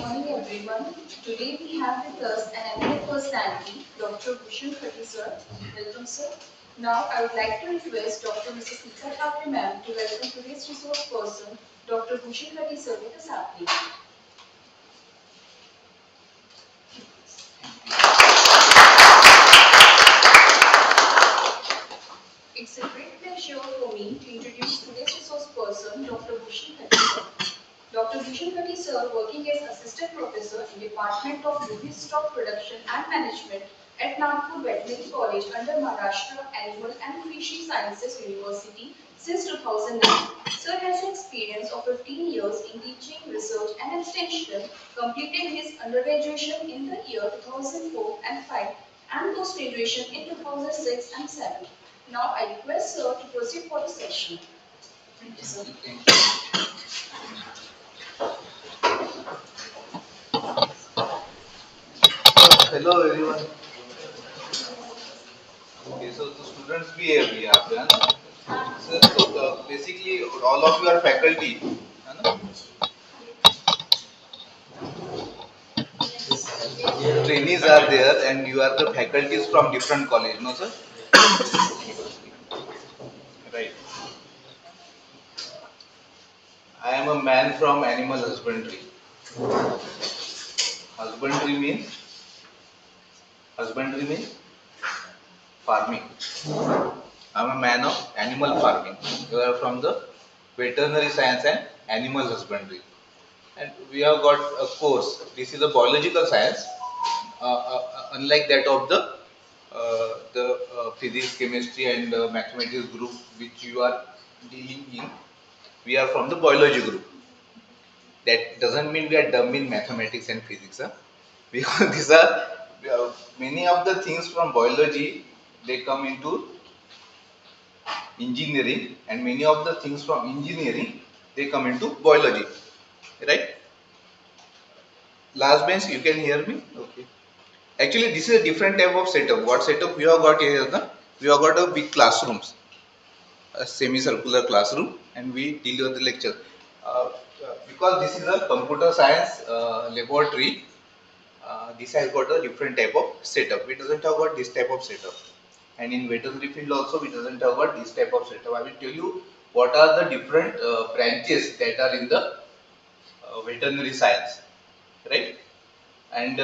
morning everyone. Today we have with us an eminent personality, Dr. Bhushan Khati sir. Welcome sir. Now I would like to request Dr. Mrs. Nita Thakur ma'am to welcome today's resource person, Dr. Bhushan Khati sir with a sapling. It's a great pleasure for me to introduce today's resource person, Dr. Bhushan Khati sir. Dr. Bhushan Khati sir, working as assistant professor in Department of Livestock Production and Management at Nagpur Veternary College under Maharashtra Animal and Fishery Sciences University since 2009. Sir has experience of 15 years in teaching, research and extension, completed his undergraduation in the year 2004 and 5 and post-graduation in 2006 and 7. Now I request sir to proceed for the session. Thank you sir. Hello everyone. Okay, so the students भी है अभी यहाँ पे है ना. So basically all of you are faculty, है ना? Trainees are there and you are the faculties from different college, no sir? Right. I am a man from animal husbandry. Husbandry means husbandry means farming. I am a man of animal farming. You are from the veterinary science and animal husbandry. And we have got a course. This is a biological science, unlike that of the physics, chemistry, and mathematics group which you are dealing in. We are from the biology group. That doesn't mean we are dumb in mathematics and physics, huh? Because these are many of the things from biology. They come into engineering, and many of the things from engineering they come into biology, right? Last bench, you can hear me? Okay. Actually, this is a different type of setup. What setup we have got here? We have got a big classrooms, a semicircular classroom, and we deliver the lecture. Because this is a computer science laboratory, this has got a different type of setup. We doesn't have got this type of setup. And in veterinary field also, we doesn't have got this type of setup. I will tell you what are the different branches that are in the veterinary science, right? And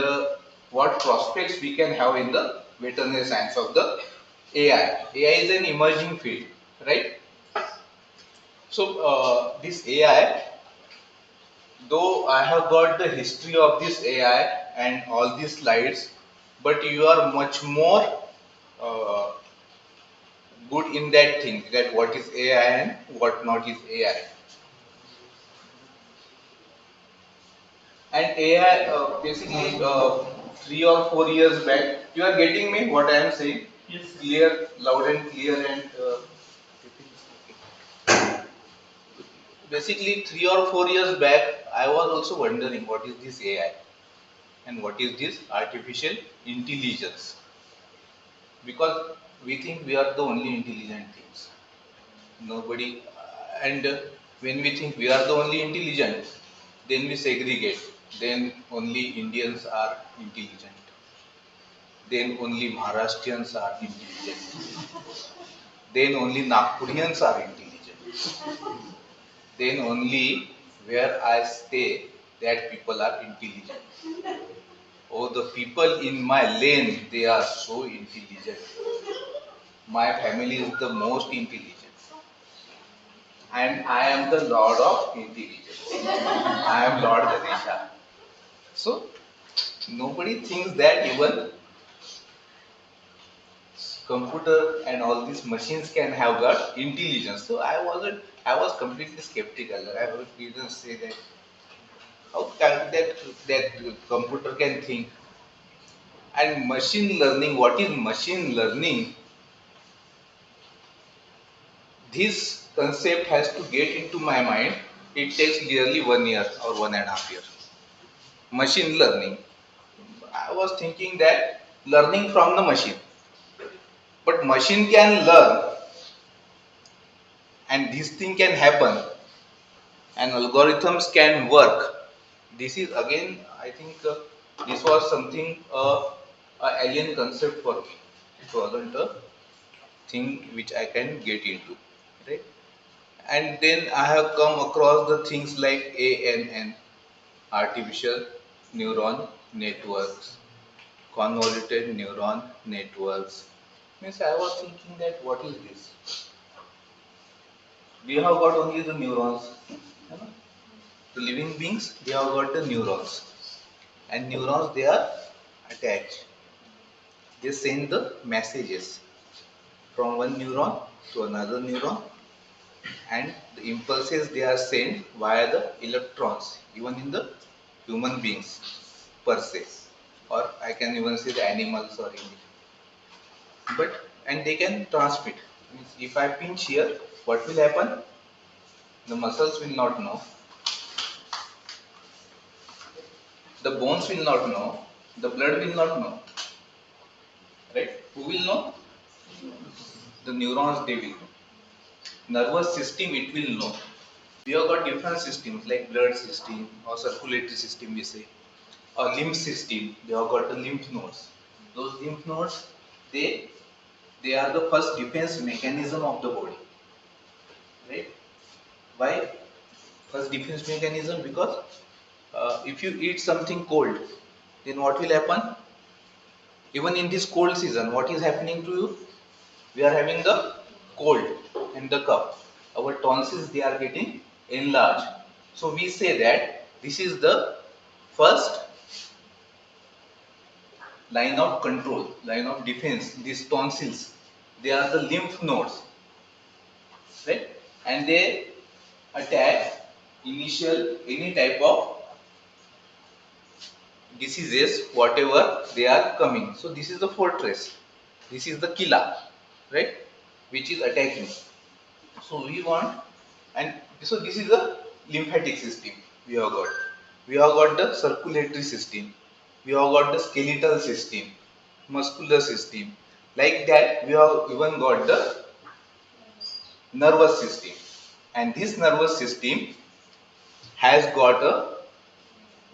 what prospects we can have in the veterinary science of the AI. AI is an emerging field, right? So this AI, though I have got the history of this AI and all these slides, but you are much more uh, good in that thing, that what is AI and what not is AI. And AI, basically, 3 or 4 years back, you are getting me what I am saying? Yes. Clear, loud and clear, and basically 3 or 4 years back, I was also wondering what is this AI and what is this artificial intelligence, because we think we are the only intelligent things. Nobody, and when we think we are the only intelligent, then we segregate. Then only Indians are intelligent. Then only Maharashtrians are intelligent. Then only Nagpurians are intelligent. Then only where I stay, that people are intelligent. Oh, the people in my lane, they are so intelligent. My family is the most intelligent. And I am the Lord of Intelligence. I am Lord Ganesha. So, nobody thinks that even computer and all these machines can have got intelligence. So I was completely skeptical. I would even say that how can that computer can think. And machine learning, what is machine learning? This concept has to get into my mind. It takes nearly 1 year or 1.5 years. Machine learning. I was thinking that learning from the machine. But machine can learn and this thing can happen and algorithms can work. This is again, I think this was something a alien concept for me. It wasn't a thing which I can get into, right? And then I have come across the things like ANN, artificial neuron networks, convoluted neuron networks. Means I was thinking that what is this? We have got only the neurons. You know? The living beings, they have got the neurons. And neurons, they are attached. They send the messages from one neuron to another neuron, and the impulses they are sent via the electrons, even in the human beings per se, or I can even say the animals or anything. But and they can transmit. Means if I pinch here, what will happen? The muscles will not know, the bones will not know, the blood will not know, right? Who will know? The neurons they will know. Nervous system it will know. We have got different systems like blood system or circulatory system we say, or lymph system. They have got the lymph nodes. Those lymph nodes, they they are the first defense mechanism of the body, right? Why first defense mechanism? Because if you eat something cold, then what will happen? Even in this cold season, what is happening to you? We are having the cold in the cup. Our tonsils they are getting enlarged. So we say that this is the first line of control, line of defense. These tonsils, they are the lymph nodes, right? And they attack initial any type of diseases, whatever they are coming. So this is the fortress. This is the killer, right? Which is attacking. So we want, and so this is the lymphatic system we have got. We have got the circulatory system. We have got the skeletal system, muscular system. Like that, we have even got the nervous system. And this nervous system has got a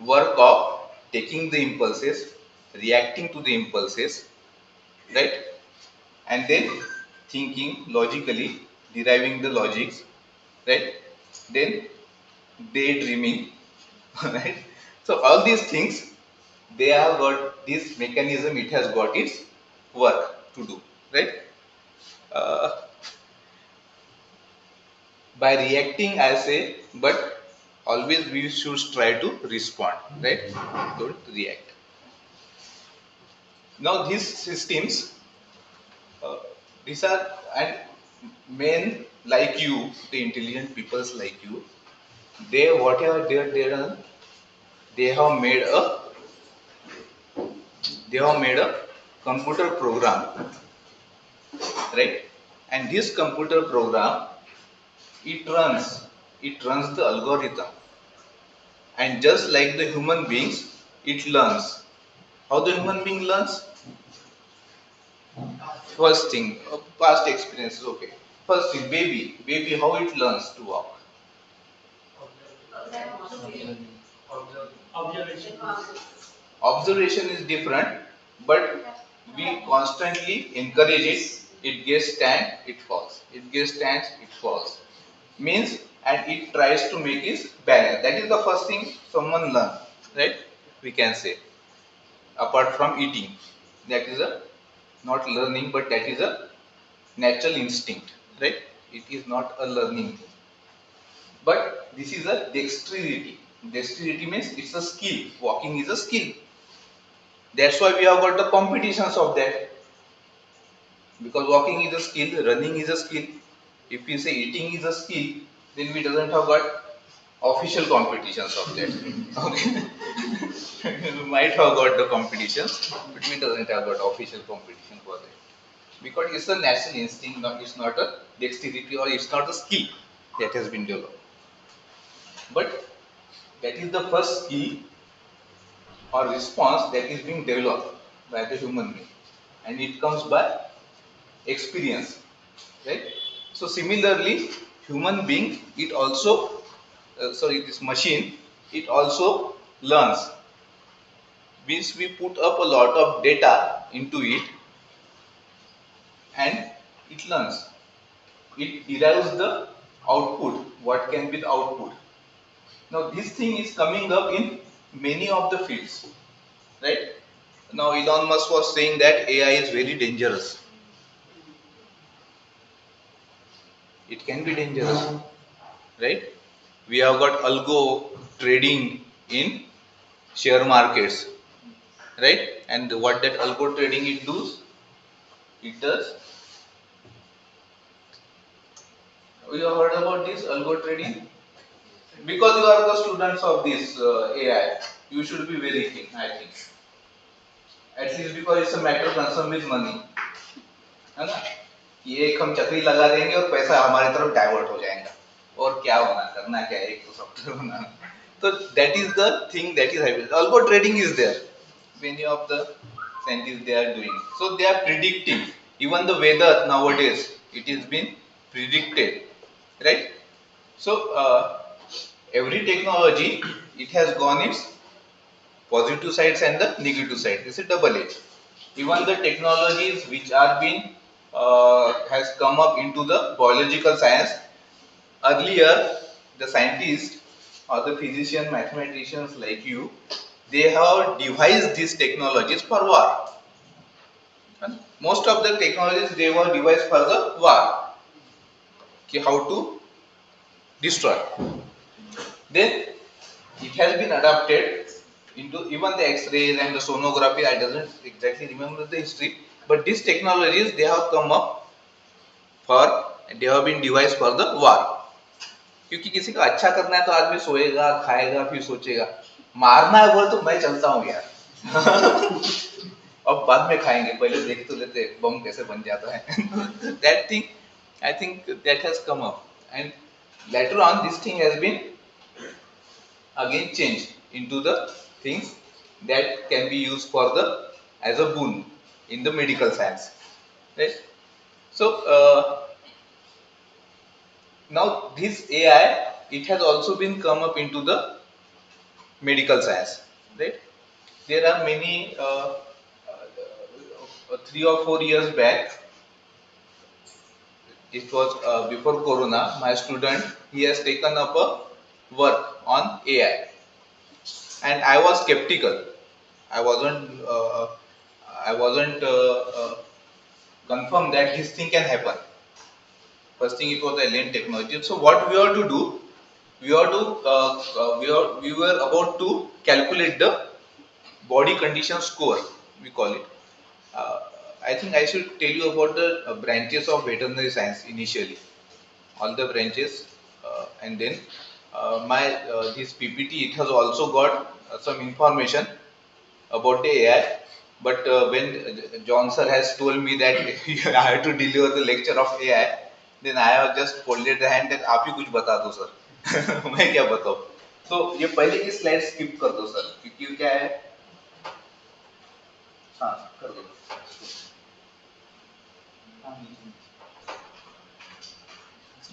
work of taking the impulses, reacting to the impulses, right? And then thinking logically, deriving the logics, right? Then daydreaming, right? So all these things, they have got this mechanism, it has got its work to do, right? Uh, by reacting I say, but always we should try to respond, right? Don't react. Now these systems, uh, these are, and men like you, the intelligent peoples like you, they whatever they done, they have made a they have made a computer program, right? And this computer program, it runs it runs the algorithm, and just like the human beings, it learns. How the human being learns? First thing, past experiences, okay. First thing, baby how it learns to walk? Observation is different, but we constantly encourage it. It gets stand, it falls. It gets stands, it falls. Means, and it tries to make its balance. That is the first thing someone learn, right? We can say, apart from eating, that is a not learning, but that is a natural instinct, right? It is not a learning thing. But this is a dexterity. Dexterity means it's a skill. Walking is a skill. That's why we have got the competitions of that. Because walking is a skill, running is a skill. If we say eating is a skill, then we doesn't have got official competitions of that. Okay. We might have got the competitions, but we doesn't have got official competition for that. Because it's a natural instinct, it's not a dexterity or it's not a skill that has been developed. But that is the first skill or response that is being developed by the human being, and it comes by experience, right? So similarly, human being, it also sorry, this machine, it also learns, means we put up a lot of data into it and it learns. It derives the output, what can be the output. Now this thing is coming up in many of the fields, right? Now Elon Musk was saying that AI is very dangerous. It can be dangerous, right? We have got algo trading in share markets, right? And what that algo trading it does, it does. You have heard about this algo trading? Because you are the students of this AI, you should be very keen, I think. At least because it's a matter concerned with money, है ना? कि एक हम चक्री लगा देंगे और पैसा हमारी तरफ डाइवर्ट हो जाएगा और क्या होना करना क्या है एक तो सॉफ्टवेयर बनाना तो that is the thing that is happening. Algo trading is there. Many of the scientists they are doing. So they are predicting even the weather nowadays. It is been predicted, right? So every technology it has gone its positive sides and the negative side. It's a double edge. Even the technologies which are being has come up into the biological science. Earlier, the scientists or the physicians, mathematicians like you, they have devised these technologies for war. And most of the technologies they were devised for the war. Okay, how to destroy. Then it has been adapted into even the X-rays and the sonography. I doesn't exactly remember the history, but these technologies they have come up for they have been devised for the war. क्योंकि किसी का अच्छा करना है तो आदमी सोएगा खाएगा फिर सोचेगा मारना है बोल तो मैं चलता हूँ यार अब बाद में खाएंगे पहले देख तो लेते बम कैसे बन जाता है that thing I think that has come up and later on this thing has been again changed into the things that can be used for the as a boon in the medical science, right? So now this AI it has also been come up into the medical science, right? There are many 3 or 4 years back. It was before Corona. My student he has taken up a work on AI, and I was skeptical. I wasn't. I wasn't confirmed that this thing can happen. First thing, it was the alien technology. So what we have to do? We have to. We were about to calculate the body condition score. We call it. Uh, I think I should tell you about the branches of veterinary science initially. All the branches, and then my this PPT it has also got some information about the AI. But when John sir has told me that I have to deliver the lecture of AI, then I have just folded the hand that आप ही कुछ बता दो sir मैं क्या बताऊँ तो ये पहले की स्लाइड स्किप कर दो सर क्योंकि क्या है हाँ कर दो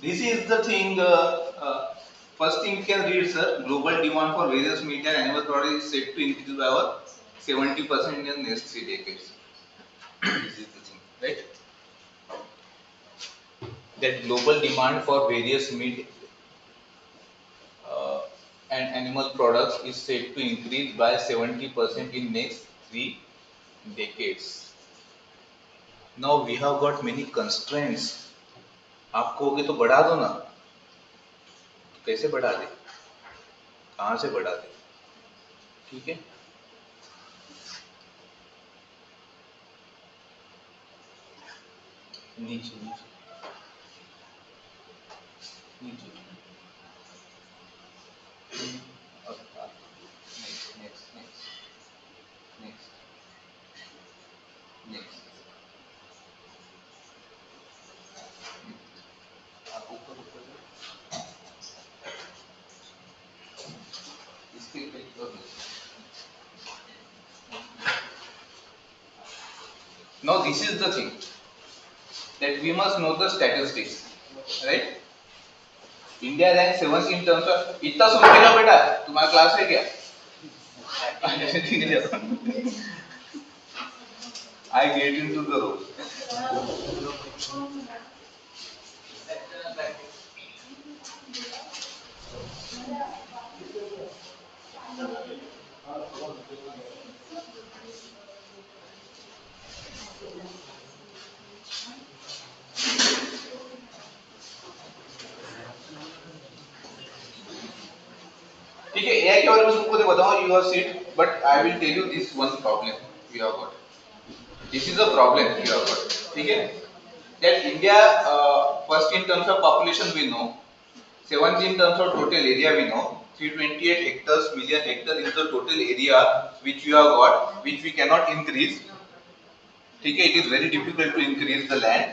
this is the thing first thing you can read sir global demand for various meat and animal products is set to increase by over 70% in the next 3 decades. This is the thing, right? That global demand for various meat uh, and animal products is set to increase by 70% in next 3 decades. Now we have got many constraints. आप कहोगे तो बढ़ा दो ना कैसे बढ़ा दे कहाँ से बढ़ा दे ठीक है नीचे नीचे नीचे next next next next next आप ऊपर ऊपर इसके क्लिक कर दो now this is the thing that we must know the statistics right India ranks 7th in terms of इतना सुन के लो बेटा तुम्हारा क्लास है क्या I get into the role. ठीक है एआई के बारे में तुमको तो बताओ you are seat but I will tell you this one problem you have got this is a problem you have got ठीक है that India first in terms of population we know 7th in terms of total area we know 328 hectares million hectare is the total area which you have got which we cannot increase ठीक है it is very difficult to increase the land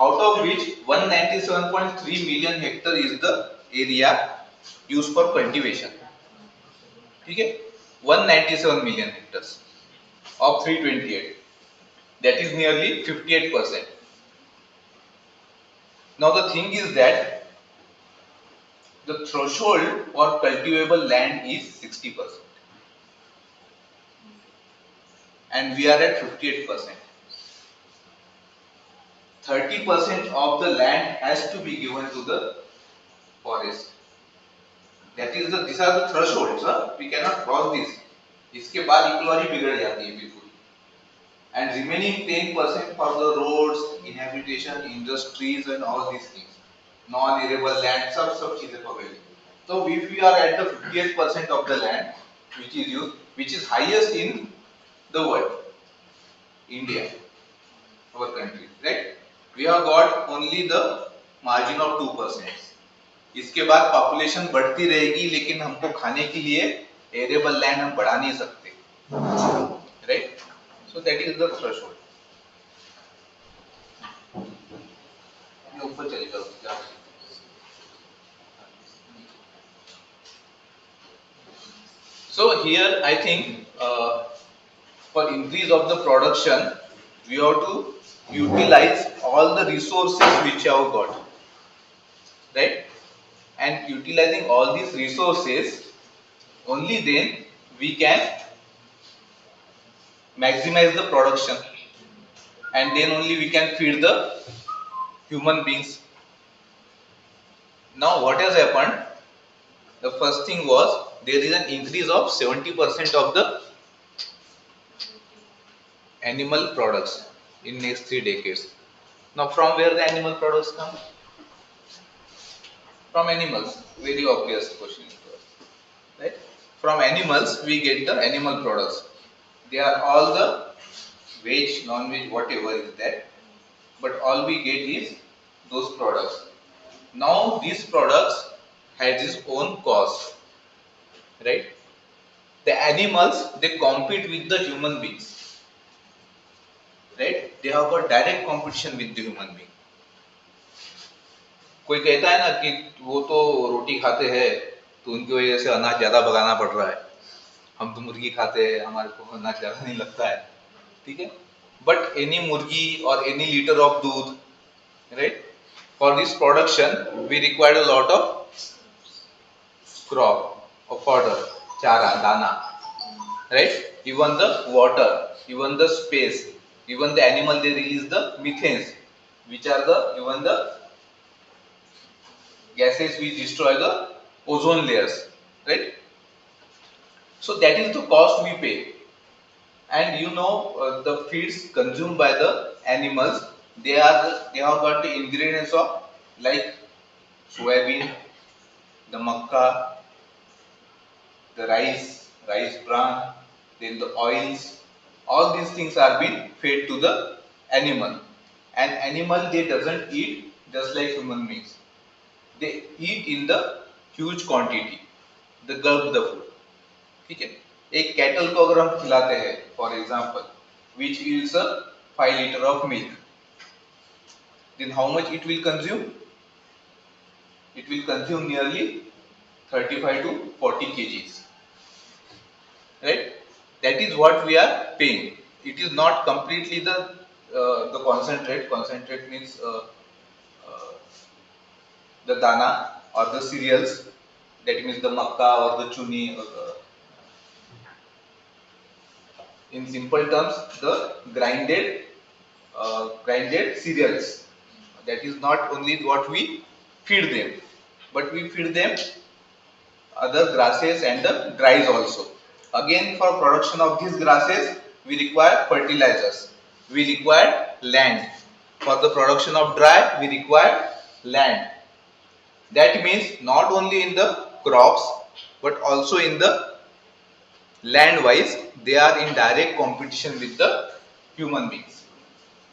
out of which 197.3 million hectare is the area used for cultivation ठीक है 197 million hectares of 328 that is nearly 58%. Now the thing is that the threshold for cultivable land is 60% and we are at 58%. 30% of the land has to be given to the forest. That is the these are the thresholds. We cannot cross this. इसके बाद ecology बिगड़ जाती है बिल्कुल. And remaining 10% for the roads, inhabitation, industries and all these things. Non-arable land, सब चीजें पकड़ी. So if we are at the 58% of the land which is used, which is highest in the world, India, our country, right? We have got only the margin of 2%. इसके बाद population बढ़ती रहेगी लेकिन हमको खाने के लिए एरेबल लैंड हम बढ़ा नहीं सकते, right? So that is the threshold. ऊपर चले जाओ. So here I think for increase of the production we have to utilize all the resources which we have got, right? And utilizing all these resources only then we can maximize the production and then only we can feed the human beings. Now what has happened? The first thing was there is an increase of 70% of the animal products in next 3 decades. Now from where the animal products come? From animals. Very obvious question, right? From animals we get the animal products. They are all the veg, non-veg, whatever is that, but all we get is those products. Now these products has its own cost, right? The animals they compete with the human beings, right? They have got direct competition with the human being. कोई कहता है ना कि वो तो रोटी खाते हैं तो उनकी वजह से अनाज ज्यादा पकाना पड़ रहा है, हम तो मुर्गी खाते हैं हमारे को अनाज ज्यादा नहीं लगता है, ठीक है? बट एनी मुर्गी और एनी लीटर ऑफ दूध, right? For this production we require a lot of crop of fodder, chara, dana, right? Even the water, even the space, even the animal they release the methanes, which are the even the gases which destroy the ozone layers, right? So that is the cost we pay. And you know the feeds consumed by the animals, they have got the ingredients of like soybean, the makkah, the rice bran, then the oils, all these things are being fed to the animal. And animal they doesn't eat just like human beings. They eat in the huge quantity. They gulp the food. ठीक है? एक cattle को अगर हम खिलाते हैं, for example, which yields a 5 liter of milk, then how much it will consume? It will consume nearly 35 to 40 kgs. Right? That is what we are paying. It is not completely the concentrate. Concentrate means the dana or the cereals. That means the makkah or the chuni or the In simple terms, the grinded cereals. That is not only what we feed them, but we feed them other grasses and the dries also. Again, for production of these grasses, we require fertilizers. We require land. For the production of dry, we require land. That means not only in the crops, but also in the land wise, they are in direct competition with the human beings.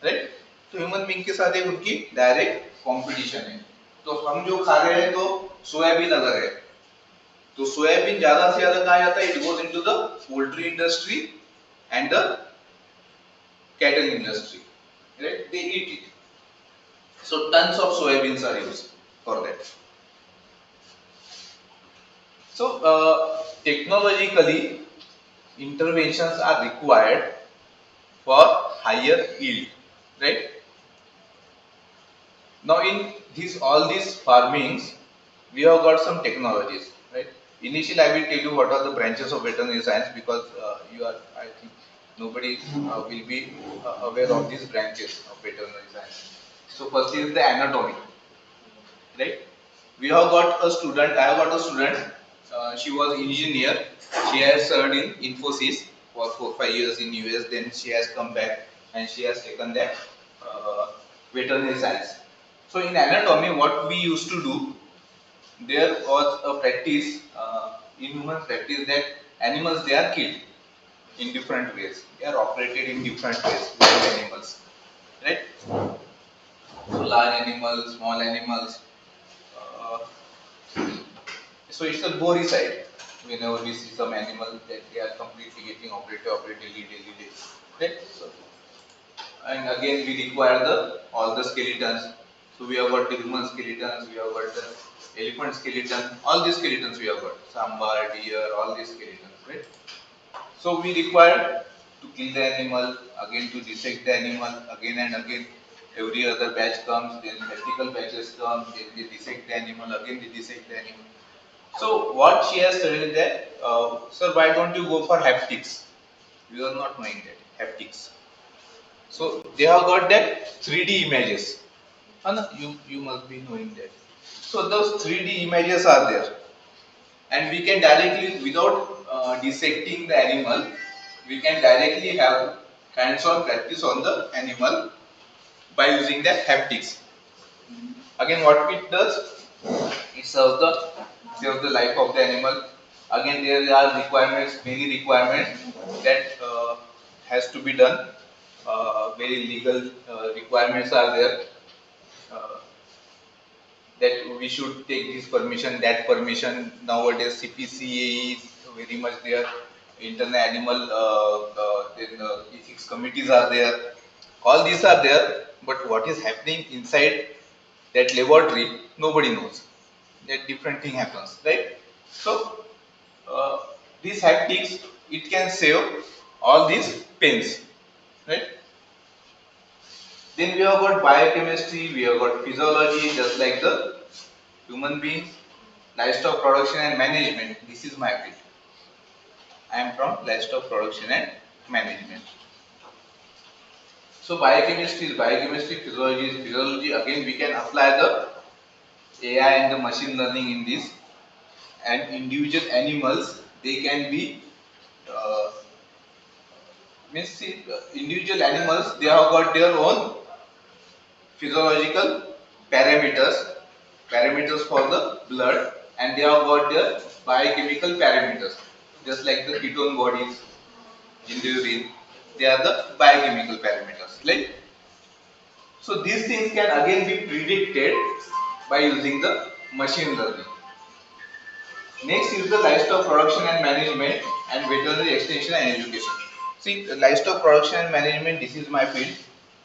Right, तो human being के साथ एक उनकी direct competition है. तो हम जो खा रहे हैं तो सोयाबीन अगर है तो सोयाबीन ज्यादा से ज्यादा कहाँ जाता है? It goes into the poultry industry and the cattle industry, right? They eat it. So tons of soybeans are used for that. So technologically interventions are required for higher yield, right? Now in all these farmings, we have got some technologies, right? Initially, I will tell you what are the branches of veterinary science, because I think nobody will be aware of these branches of veterinary science. So first is the anatomy, right? We have got a student. I have got a student. She was engineer. She has served in Infosys for 4-5 years in US. Then she has come back and she has taken that veterinary science. So in anatomy, what we used to do, there was a practice in human practice that animals, they are killed in different ways. They are operated in different ways with animals, right? So large animals, small animals. Uh, so it's a gory side. Whenever we see some animal that they are completely getting operated daily, right? So, and again we require the all the skeletons. So we have got the human skeletons, we have got the elephant skeleton, all these skeletons we have got. Sambar, deer, all these skeletons, right? So we require to kill the animal, again to dissect the animal, again and again. Every other batch comes, then vertical batches come, then they dissect the animal, again they dissect the animal. So what she has said is that, sir, why don't you go for haptics? You are not knowing that haptics. So they have got that 3D images. Anna, you must be knowing that. So those 3D images are there, and we can directly, without dissecting the animal, we can directly have hands-on practice on the animal by using the haptics. Again, what it does, it serves the life of the animal. Again, there are requirements, many requirements that has to be done. Very legal requirements are there. Uh, that we should take this permission, that permission. Nowadays, CPCA is very much there. Internal animal, then ethics committees are there. All these are there, but what is happening inside that laboratory, nobody knows. That different thing happens, right? So, uh, these haptics, it can save all these pains, right? Then we have got biochemistry, we have got physiology, just like the human beings, livestock production and management. This is my field. I am from livestock production and management. So biochemistry is biochemistry, physiology is physiology. Again, we can apply the AI and the machine learning in this. And individual animals, they can be uh, individual animals. They have got their own physiological parameters, parameters for the blood, and they have got their biochemical parameters, just like the ketone bodies in the urine. They are the biochemical parameters, right? So these things can again be predicted by using the machine learning. Next is the livestock production and management and veterinary extension and education. See, livestock production and management, this is my field,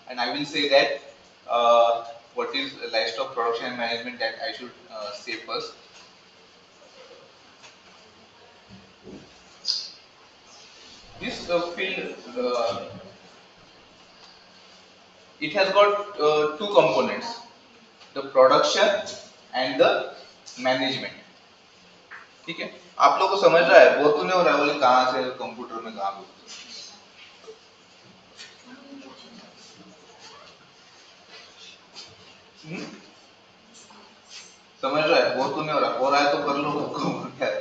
and I will say that what is livestock production and management, that I should say first. This field, it has got two components, the production and the management. ठीक है, आप लोग को समझ रहा है? बोल तो नहीं हो रहा है बोले कहाँ से कंप्यूटर में कहाँ बोलते? हम्म? समझ रहा है? वो तो नहीं हो रहा है तो कर लो क्या है?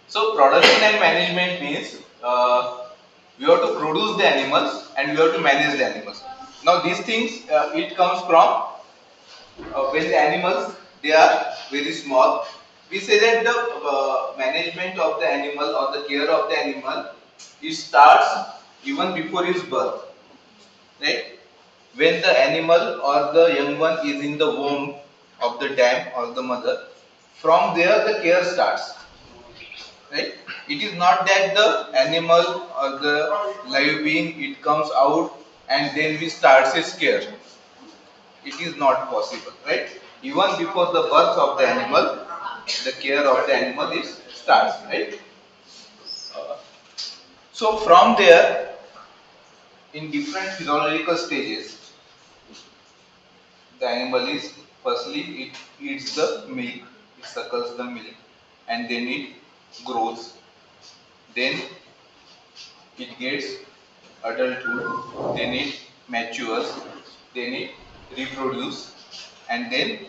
So production and management means we have to produce the animals and we have to manage the animals. Now these things it comes from when the animals they are very small. We say that the management of the animal or the care of the animal it starts even before his birth, right? When the animal or the young one is in the womb of the dam or the mother, from there the care starts, right? It is not that the animal or the live being it comes out and then we start its care. It is not possible, right? Even before the birth of the animal, the care of the animal is starts, right? So from there, in different physiological stages, the animal is firstly it eats the milk, it suckles the milk, and then it grows. Then it gets adulthood, then it matures, then it reproduces, and then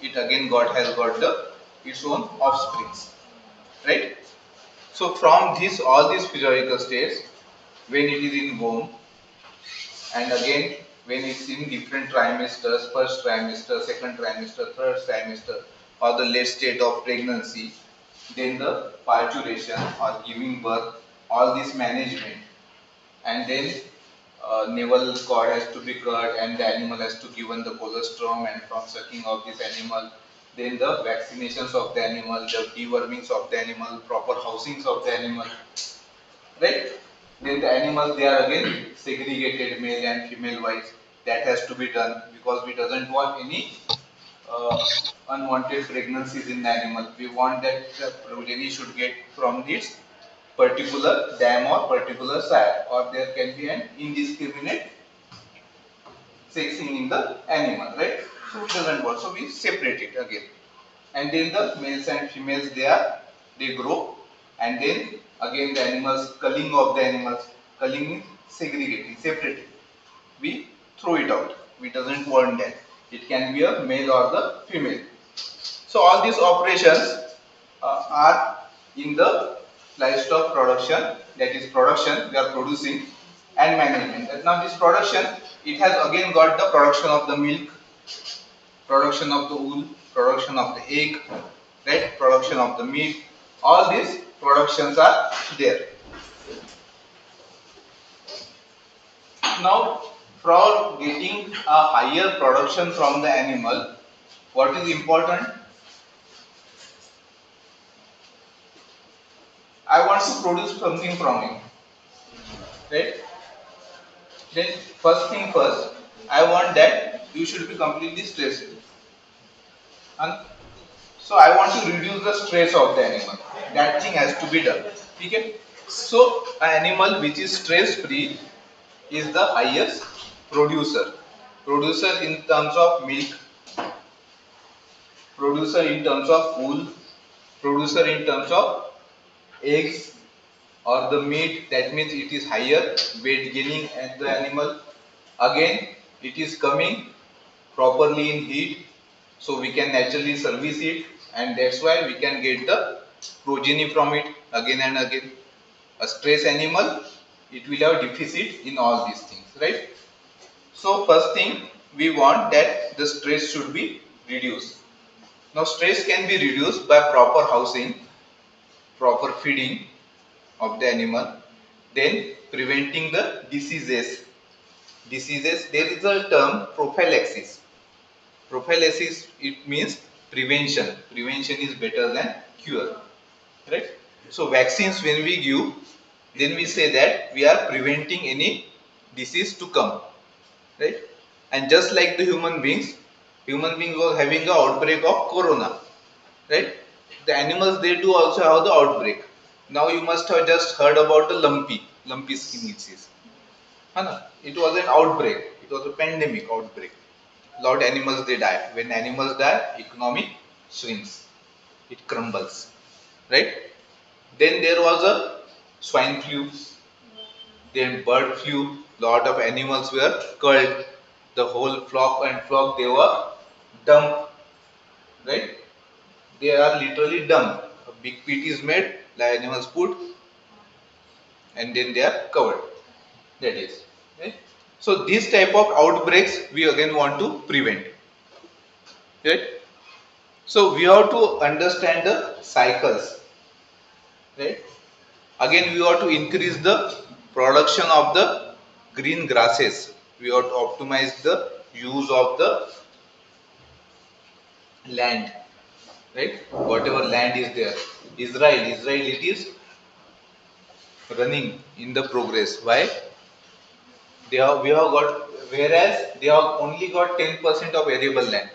it again has got the its own offsprings, right? So from this all these physiological states, when it is in womb, and again when it's in different trimesters, first trimester, second trimester, third trimester, or the late state of pregnancy, then the parturition or giving birth, all this management, and then navel cord has to be cut and the animal has to given the colostrum, and from sucking of this animal then the vaccinations of the animal, the dewormings of the animal, proper housings of the animal, right? Then the animals they are again segregated male and female wise, that has to be done because we doesn't want any unwanted pregnancies in the animal. We want that the progeny should get from this particular dam or particular sire, or there can be an indiscriminate sexing in the animal, right? So it doesn't work. So we separate it again, and then the males and females they grow, and then again the animals culling of the animals. Culling means segregating, separating. We throw it out. We doesn't want that. It can be a male or the female. So all these operations are in the livestock production, that is production we are producing, and management. And now this production it has again got the production of the milk, production of the wool, production of the egg, right? Production of the meat. All these productions are there. Now for getting a higher production from the animal, what is important? I want to produce something from it, right? Then first thing first, I want that you should be completely stress free. And so I want to reduce the stress of the animal. That thing has to be done. Okay? So an animal which is stress free is the highest producer. Producer in terms of milk, producer in terms of wool, producer in terms of eggs or the meat, that means it is higher weight gaining at the animal. Again, it is coming properly in heat, so we can naturally service it, and that's why we can get the progeny from it again and again. A stress animal, it will have deficit in all these things, right? So first thing we want that the stress should be reduced. Now stress can be reduced by proper housing, proper feeding of the animal, then preventing the diseases. Diseases, there is a term prophylaxis. Prophylaxis it means prevention. Prevention is better than cure, right? So vaccines when we give, then we say that we are preventing any disease to come, right? And just like the human beings was having an outbreak of corona, right? The animals they do also have the outbreak. Now you must have just heard about the lumpy skin disease. Hana? It was an outbreak. It was a pandemic outbreak. Lot animals they die. When animals die, economy shrinks. It crumbles, right? Then there was a swine flu. Then bird flu. Lot of animals were culled. the whole flock and flock they were dumped, right? They are literally dumped. A big pit is made, the animals put, and then they are covered. That is, right? So this type of outbreaks we again want to prevent, right? So we have to understand the cycles, right? Again, we have to increase the production of the green grasses. We have to optimize the use of the land, right? Whatever land is there. Israel, it is running in the progress. Why? We have got, whereas they have only got 10% of arable land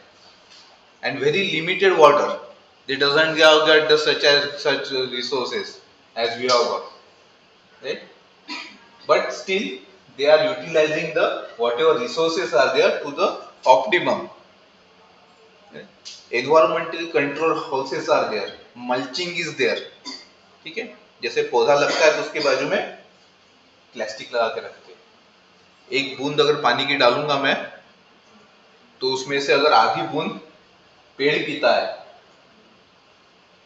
and very limited water. They doesn't have got the such resources as we have got, right? But still they are utilizing the whatever resources are there to the optimum. Environmental control houses are there, mulching is there, ठीक है? जैसे पौधा लगता है तो उसके बाजू में प्लास्टिक लगा के रखते हैं। एक बूंद अगर पानी की डालूंगा मैं तो उसमें से अगर आधी बूंद पेड़ पीता है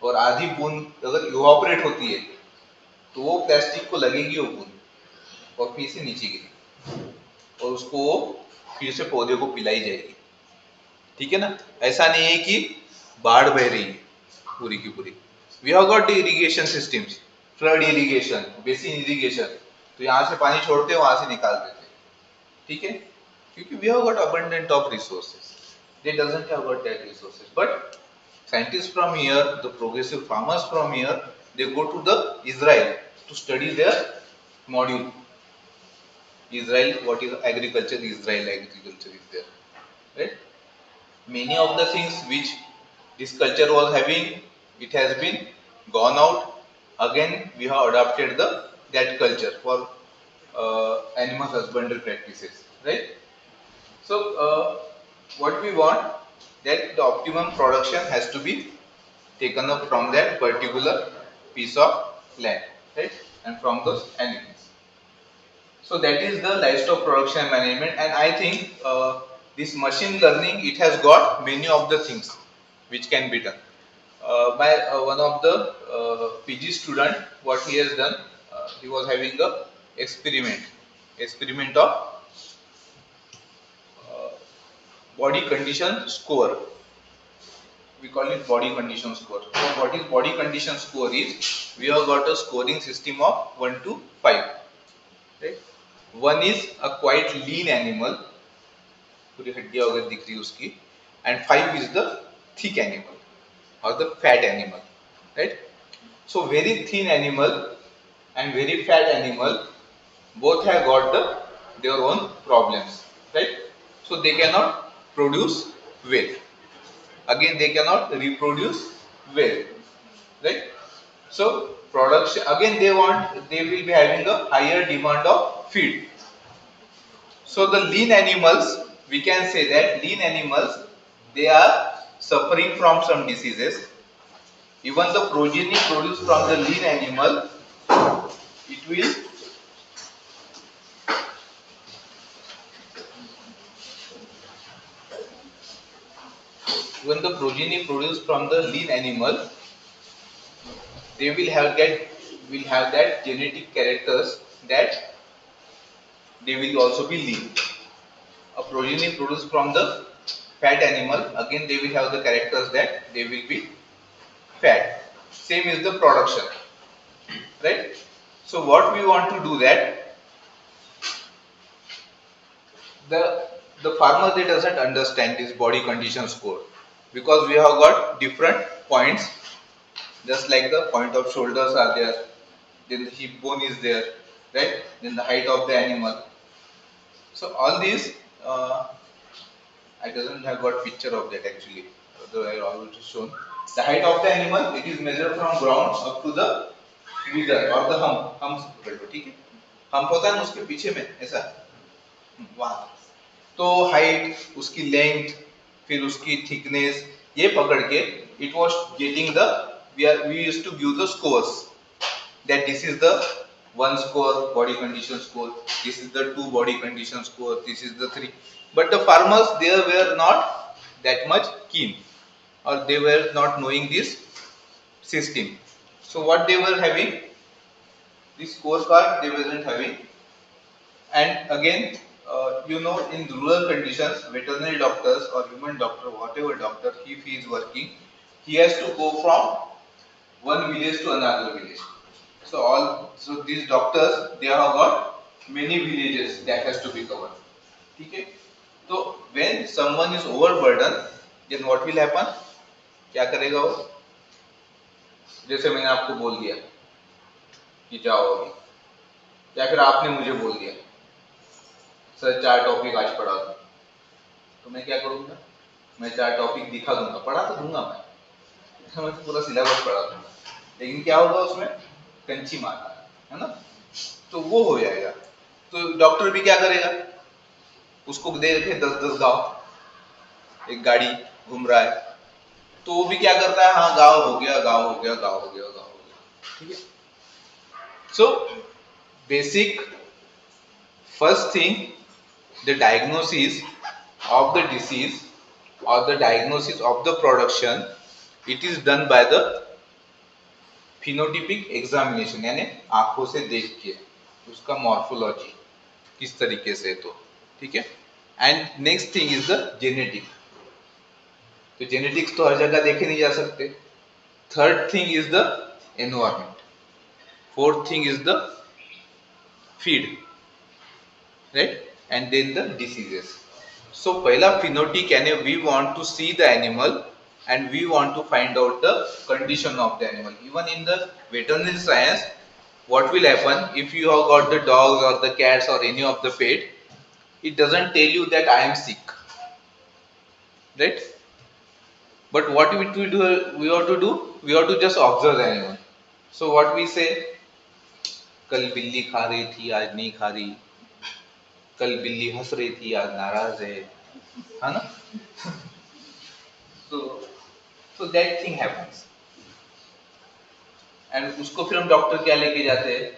और आधी बूंद अगर इवापोरेट होती है तो वो प्लास्टिक को लगेगी वो बूंद और फिर से नीचे गिरेगी और उसको फिर से पौधे को पिलाई जाएगी, ठीक है ना? ऐसा नहीं है कि बाढ़ बह रही है पूरी की पूरी। We have got the irrigation systems, flood irrigation, basin irrigation, तो यहाँ से पानी छोड़ते हैं वहां से निकाल देते हैं, ठीक है? क्योंकि we have got abundant of resources, they doesn't have got that resources, but scientists from here, the progressive farmers from here, they go to the Israel to study their module. Israel, what is agriculture? Israel agriculture is there, right? Many of the things which this culture was having, it has been gone out. Again we have adopted that culture for animal husbandry practices, right? So what we want, that the optimum production has to be taken up from that particular piece of land, right? And from those animals. So that is the livestock production management, and I think this machine learning, it has got many of the things which can be done. By one of the PG student, what he has done, he was having a experiment of uh, body condition score. We call it body condition score. So what is body condition score is, we have got a scoring system of 1 to 5. Right? 1 is a quite lean animal, पूरी हड्डियां वगैरह दिख रही है उसकी, and 5 is the thick animal or the fat animal, right? So very thin animal and very fat animal both have got their own problems, right? So they cannot produce well. Again, they cannot reproduce well, right? So production, again they will be having a higher demand of feed. So the lean animals, we can say that lean animals, they are suffering from some diseases. Even the progeny produced from the lean animal, it will when the progeny produced from the lean animal, they will have that genetic characters that they will also be lean. A progeny produced from the fat animal, again they will have the characters that they will be fat. Same is the production, right? So what we want to do, that the farmer, they doesn't understand this body condition score, because we have got different points, just like the point of shoulders are there, then the hip bone is there, right? Then the height of the animal. So all these, I doesn't have got picture of that actually, although I already shown. The height of the animal, it is measured from ground up to the wither or the हम से पकड़ लो, ठीक है? हम होता है ना उसके पीछे में ऐसा, वहाँ, तो हाइट, उसकी लेंथ, फिर उसकी थिकनेस, ये पकड़ के it was getting the, we used to give the scores, that this is the one score body condition score, this is the two body condition score, this is the three. But the farmers, they were not that much keen, or they were not knowing this system. So what they were having, this scorecard they weren't having. And again, in rural conditions, veterinary doctors or human doctor, whatever doctor, if he is working, he has to go from one village to another village. So these doctors, they have got many villages that has to be covered. Okay? So when someone is overburdened, then what will happen? क्या करेगा वो? जैसे मैंने आपको बोल दिया कि जाओ अभी, या फिर आपने मुझे बोल दिया सर 4 टॉपिक आज पढ़ा दो, तो मैं क्या करूँगा? मैं 4 टॉपिक दिखा दूंगा, पढ़ा तो दूंगा मैं तो पूरा सिलेबस पढ़ा दूंगा, लेकिन क्या होगा उसमें? कंची मारना है ना, तो वो हो जाएगा। तो डॉक्टर भी क्या करेगा? उसको दे रखे 10-10 गाँव, एक गाड़ी घूम रहा है, तो वो भी क्या करता है? हाँ, गाँव हो गया, गाँव हो गया, गाँव हो गया, गाँव हो गया, ठीक है। So basic first thing, the diagnosis of the disease or the diagnosis of the production, it is done by the phenotypic examination, यानी आंखों से देख के उसका मॉर्फोलॉजी किस तरीके से, तो ठीक है। And next thing is the genetic. तो जेनेटिक्स तो हर जगह देखे नहीं जा सकते। Third thing is the environment. Fourth thing is the feed, right, and then the diseases. So पहला phenotypic, यानी we want to see the animal and we want to find out the condition of the animal. Even in the veterinary science, what will happen if you have got the dogs or the cats or any of the pet, it doesn't tell you that I am sick, right? But what we have to do, we have to just observe the animal. So what we say, कल बिल्ली खा रही थी, आज नहीं खा रही, कल बिल्ली हंस रही थी, आज नाराज है ना? so that thing happens. And उसको फिर हम डॉक्टर क्या लेके जाते हैं,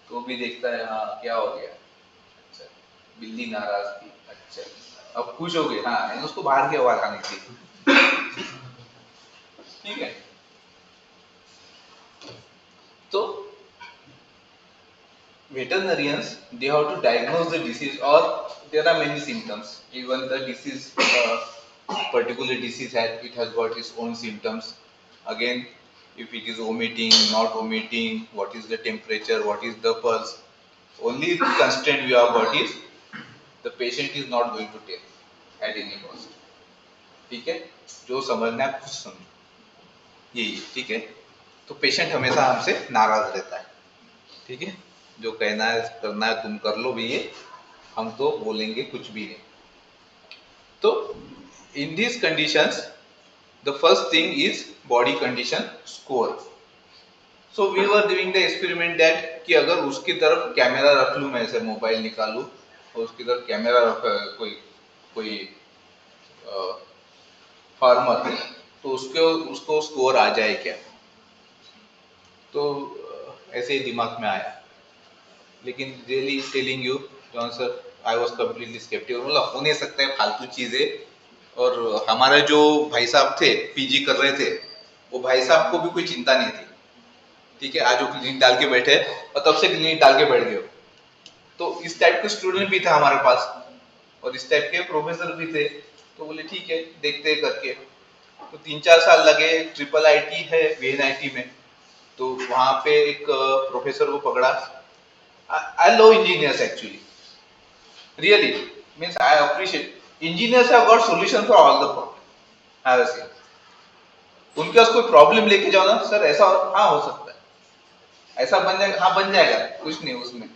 तो वो भी देखता है, हाँ क्या हो गया, अच्छा बिल्ली नाराज थी, अच्छा अब खुश हो गए, हाँ उसको बाहर की हवा खाने की, ठीक है। तो veterinarians, they have to diagnose the disease, or there are many symptoms. Even the disease, particular disease it has got its own symptoms. Again, if it is vomiting, not vomiting, what is the temperature, what is the pulse. Only the constraint we have got is the patient is not going to tell at any cost. ठीक है, जो समझना है खुद समझो, यही ठीक है। तो पेशेंट हमेशा हमसे नाराज रहता है, ठीक है, जो कहना है करना है तुम कर लो भैया, हम तो बोलेंगे कुछ भी नहीं। तो in this conditions the first thing is body condition score. So we were doing the experiment that कि अगर उसकी तरफ कैमरा रख लूं, मैं ऐसे मोबाइल निकालूं और उसकी तरफ कैमरा रख, कोई फार्मर, तो उसको स्कोर आ जाए क्या? तो ऐसे ही दिमाग में आया, लेकिन really telling you John sir, I was completely sceptical, मतलब हो नहीं सकता है, फालतू चीजें। और हमारे जो भाई साहब थे, पीजी कर रहे थे, वो भाई साहब को भी कोई चिंता नहीं थी, ठीक है, आज वो क्लिनिक डाल के बैठे और तब से क्लिनिक डाल के बैठ गए। तो इस टाइप के स्टूडेंट भी थे हमारे पास, और इस टाइप के प्रोफेसर भी थे। तो बोले ठीक है, देखते करके। तो 3-4 साल लगे। ट्रिपल आईटी है VNIT में, तो वहां पे एक प्रोफेसर को पकड़ा। I love engineers actually. Really, means I appreciate. Engineers have got solution for all the problem. I have seen. उनके पास कोई प्रॉब्लम लेके जाओ ना, सर ऐसा हाँ हो सकता है, ऐसा बन जाएगा, हाँ बन जाएगा, कुछ नहीं उसमें।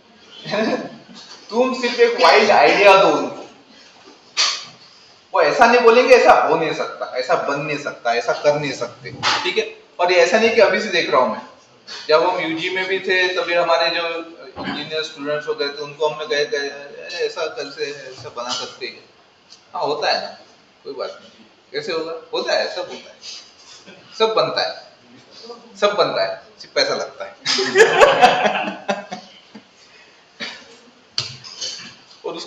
तुम सिर्फ एक वाइल्ड आइडिया दो उनको, वो ऐसा नहीं बोलेंगे ऐसा हो नहीं सकता, ऐसा बन नहीं सकता, ऐसा कर नहीं सकते, ठीक है। और ये ऐसा नहीं कि अभी से देख रहा हूं मैं, जब हम यूजी में भी थे तभी हमारे जो इंजीनियर स्टूडेंट्स हो गए थे, उनको हमने कहे ऐसा कल से ऐसा बना सकते हैं। हाँ होता है ना, कोई बात नहीं, कैसे होगा, होता है, सब होता है, सब बनता है, सब बनता है, सिर्फ पैसा लगता है।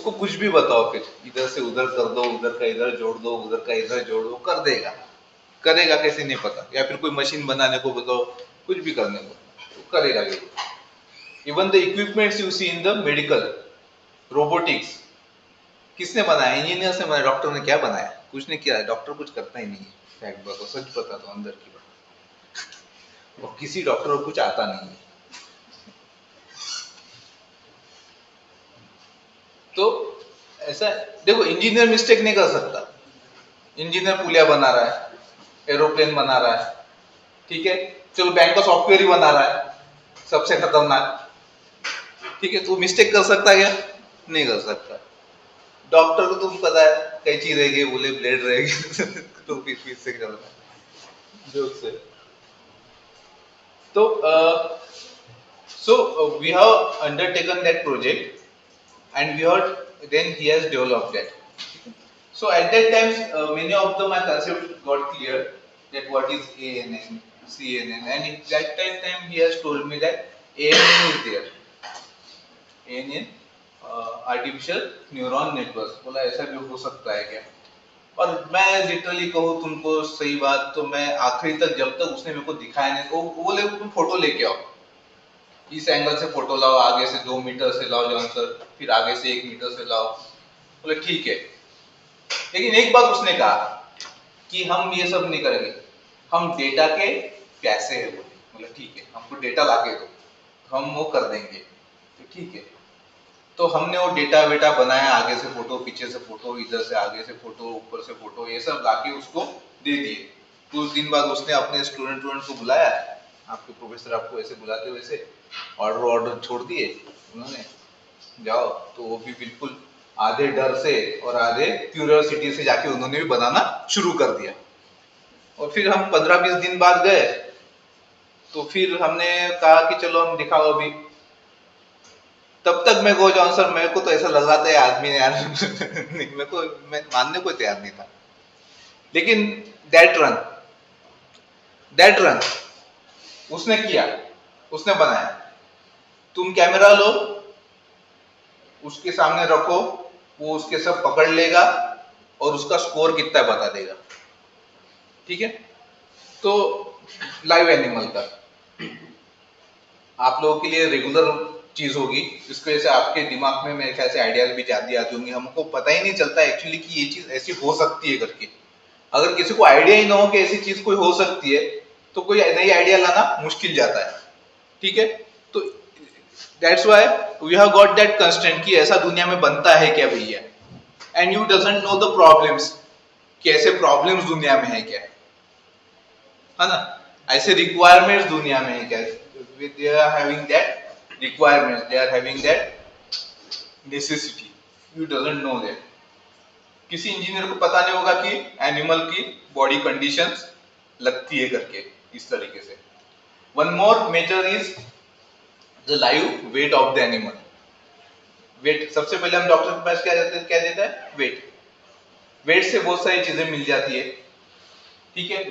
उसको कुछ भी बताओ, फिर इधर से उधर कर दो, उधर का इधर जोड़ दो, उधर का इधर जोड़ दो, कर देगा। करेगा कैसे नहीं पता, या फिर कोई मशीन बनाने को बताओ, कुछ भी करने को तो करेगा ये। Even the equipments you see in the medical robotics, किसने बनाया? इंजीनियर ने बनाया। डॉक्टर ने क्या बनाया? कुछ नहीं किया। डॉक्टर कुछ करता ही नहीं है, फैक्ट बताओ, सच बता दो अंदर की बात। और किसी डॉक्टर को कुछ आता नहीं है। तो ऐसा देखो, इंजीनियर मिस्टेक नहीं कर सकता। इंजीनियर पुलिया बना रहा है, एरोप्लेन बना रहा है, ठीक है, चलो बैंक का सॉफ्टवेयर ही बना रहा है, सबसे खतरनाक, ठीक है, तो मिस्टेक कर सकता है क्या? नहीं कर सकता। डॉक्टर को तुम पता है कैंची रहेगी, बोले ब्लेड रहेगी तो फिर से कर रहा है जोक से। तो we have undertaken that project, and we have then he has developed that. So at that time, many of the my concepts got clear, that what is ANN, CNN, and at that time he has told me that ANN is there, ANN, artificial neuron network. बोला ऐसा भी हो सकता है क्या? और मैं literally कहूँ तुमको सही बात, तो मैं आखिरी तक, जब तक उसने मेरे को दिखाया नहीं, वो बोले तुम फोटो लेके आओ, इस एंगल से फोटो लाओ, आगे से 2 मीटर से लाओ जॉन सर, फिर आगे से 1 मीटर से लाओ। बोले ठीक है, लेकिन एक बात उसने कहा कि हम ये सब नहीं करेंगे, हम डेटा के प्यासे है। बोले ठीक है, हमको डेटा लाके दो, हम वो कर देंगे। तो ठीक है, तो हमने वो डेटा वेटा बनाया, आगे से फोटो, पीछे से फोटो, इधर से आगे से फोटो, ऊपर से फोटो, ये सब लाके उसको दे दिए। कुछ दिन बाद उसने अपने स्टूडेंट को बुलाया, आपके प्रोफेसर आपको ऐसे बुलाते वैसे, ऑर्डर छोड़ दिए उन्होंने, जाओ। तो वो भी बिल्कुल आधे डर से और आधे क्यूरियोसिटी से जाके उन्होंने भी बनाना शुरू कर दिया। और फिर हम 15-20 दिन बाद गए, तो फिर हमने कहा कि चलो हम दिखाओ अभी। तब तक मैं को जॉन सर, मेरे को तो ऐसा लग रहा था आदमी ने यार नहीं, मेरे को, मैं मानने को तैयार नहीं था। लेकिन दैट रन दैट रन उसने किया, उसने बनाया। तुम कैमरा लो, उसके सामने रखो, वो उसके सब पकड़ लेगा और उसका स्कोर कितना बता देगा, ठीक है। तो लाइव एनिमल का आप लोगों के लिए रेगुलर चीज होगी, इसकी वजह से आपके दिमाग में मेरे ख्याल से आइडियाज भी ज्यादा आती होंगी। हमको पता ही नहीं चलता एक्चुअली कि ये चीज ऐसी हो सकती है करके। अगर किसी को आइडिया ही ना हो कि ऐसी चीज कोई हो सकती है, तो कोई नई आइडिया लाना मुश्किल जाता है, ठीक है। तो that's why we have got that constraint कि ऐसा दुनिया में बनता है क्या भैया, and you doesn't know the problems, कि ऐसे प्रॉब्लम्स दुनिया में है क्या, है ना, ऐसे रिक्वायरमेंट्स दुनिया में है क्या। They are having that requirements, they are having that necessity, you doesn't know that. किसी इंजीनियर को पता नहीं होगा कि एनिमल की बॉडी कंडीशंस लगती है करके इस तरीके से। One more major is the live weight of the animal. Weight, सबसे पहले हम डॉक्टर के पास क्या देता है? वेट। वेट से बहुत सारी चीजें मिल जाती है, ठीक है।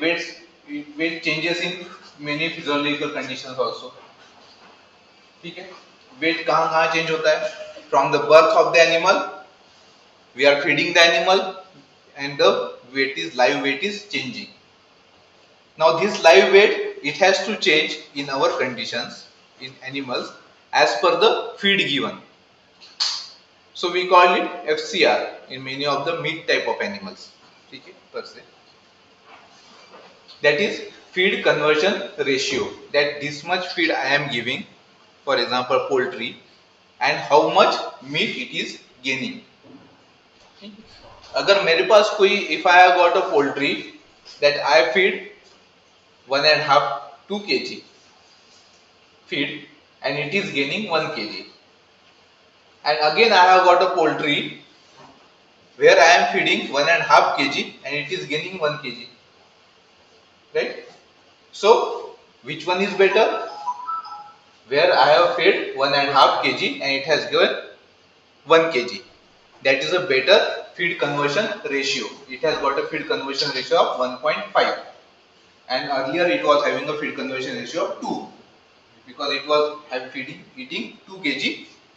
Weight changes in many physiological conditions also, ठीक है। वेट कहाँ कहाँ चेंज होता है? From the birth of the animal, we are feeding the animal, and the live weight is changing. Now this live weight, it has to change in our conditions in animals as per the feed given. So we call it FCR in many of the meat type of animals, ठीक है, per se, that is feed conversion ratio, that this much feed I am giving, for example poultry, and how much meat it is gaining. अगर मेरे पास कोई, if I got a poultry that I feed 1.5-2 kg feed and it is gaining 1 kg, and again I have got a poultry where I am feeding 1.5 kg and it is gaining 1 kg, right? So which one is better? Where I have fed 1.5 kg and it has given 1 kg, that is a better feed conversion ratio. It has got a feed conversion ratio of 1.5, and earlier it was having a feed conversion ratio of 2, because it was eating 2 kg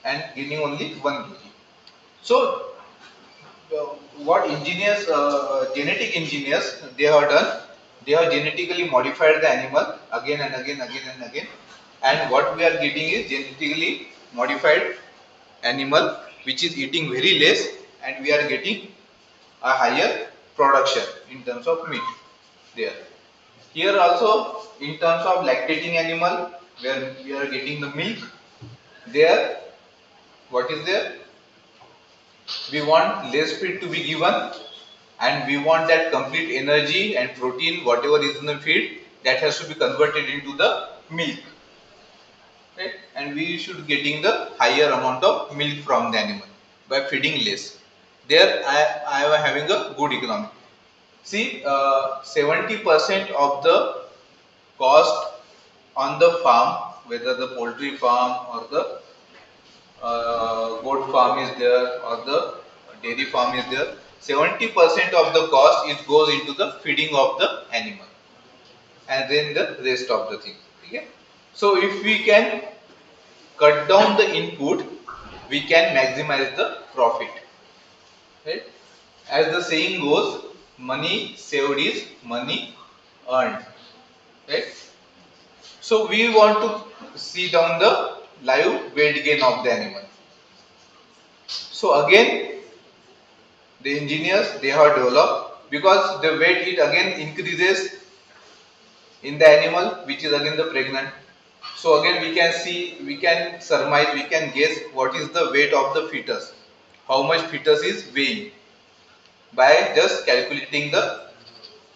and gaining only 1 kg. So what engineers, genetic engineers, they have done, they have genetically modified the animal again and again, and what we are getting is genetically modified animal which is eating very less, and we are getting a higher production in terms of meat there. Here also in terms of lactating animal, where we are getting the milk, there what is there? We want less feed to be given, and we want that complete energy and protein, whatever is in the feed, that has to be converted into the milk, right? And we should getting the higher amount of milk from the animal by feeding less. There I am having a good economy. See, 70% of the cost on the farm, whether the poultry farm or the goat farm is there or the dairy farm is there, 70% of the cost it goes into the feeding of the animal, and then the rest of the things. Okay? So if we can cut down the input, we can maximize the profit. Right? As the saying goes, money saved is money earned. Right? So we want to see down the live weight gain of the animal. So again, the engineers they have developed, because the weight it again increases in the animal which is again the pregnant. So again we can see, we can surmise, we can guess what is the weight of the fetus, how much fetus is weighing, by just calculating the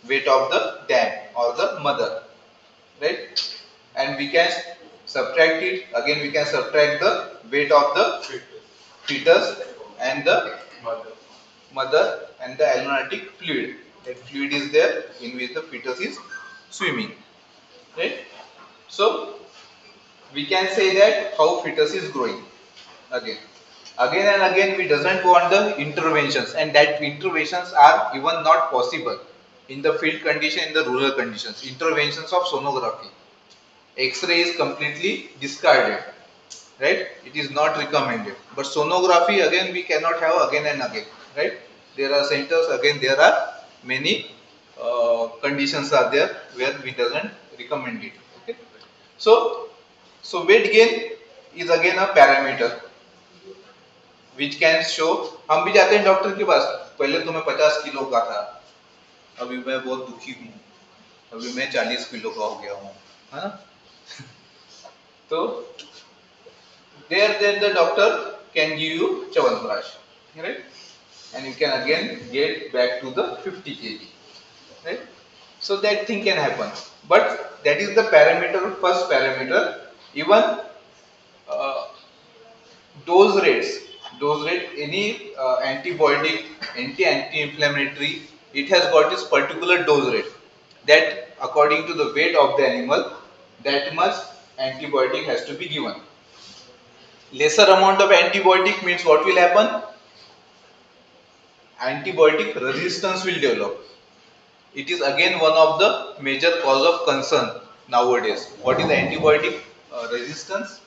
weight of the dam or the mother, right? And we can subtract it, again we can subtract the weight of the fetus and the mother and the amniotic fluid, that fluid is there in which the fetus is swimming, right? So we can say that how fetus is growing. Again and again we doesn't want the interventions, and that interventions are even not possible in the field condition, in the rural conditions. Interventions of sonography, x-ray is completely discarded, right? It is not recommended, but sonography again we cannot have again and again, right? There are centers, again there are many conditions are there where we doesn't recommend it. Okay? So weight gain is again a parameter which can show. हम भी जाते हैं doctor के पास, पहले तो मैं 50 kilo का था, अभी मैं बहुत दुखी हूँ, अभी मैं 40 किलो का हो गया हूँ, है ना? तो there then the doctor can give you Chyawanprash, right? And you can again get back to the 50 kg, right? So that thing can happen, but that is the parameter, first parameter. Even uh, dose rate, any antibiotic, anti-inflammatory, it has got its particular dose rate, that according to the weight of the animal, that much antibiotic has to be given. Lesser amount of antibiotic means what will happen? Antibiotic resistance will develop. It is again one of the major cause of concern nowadays. What is the antibiotic resistance?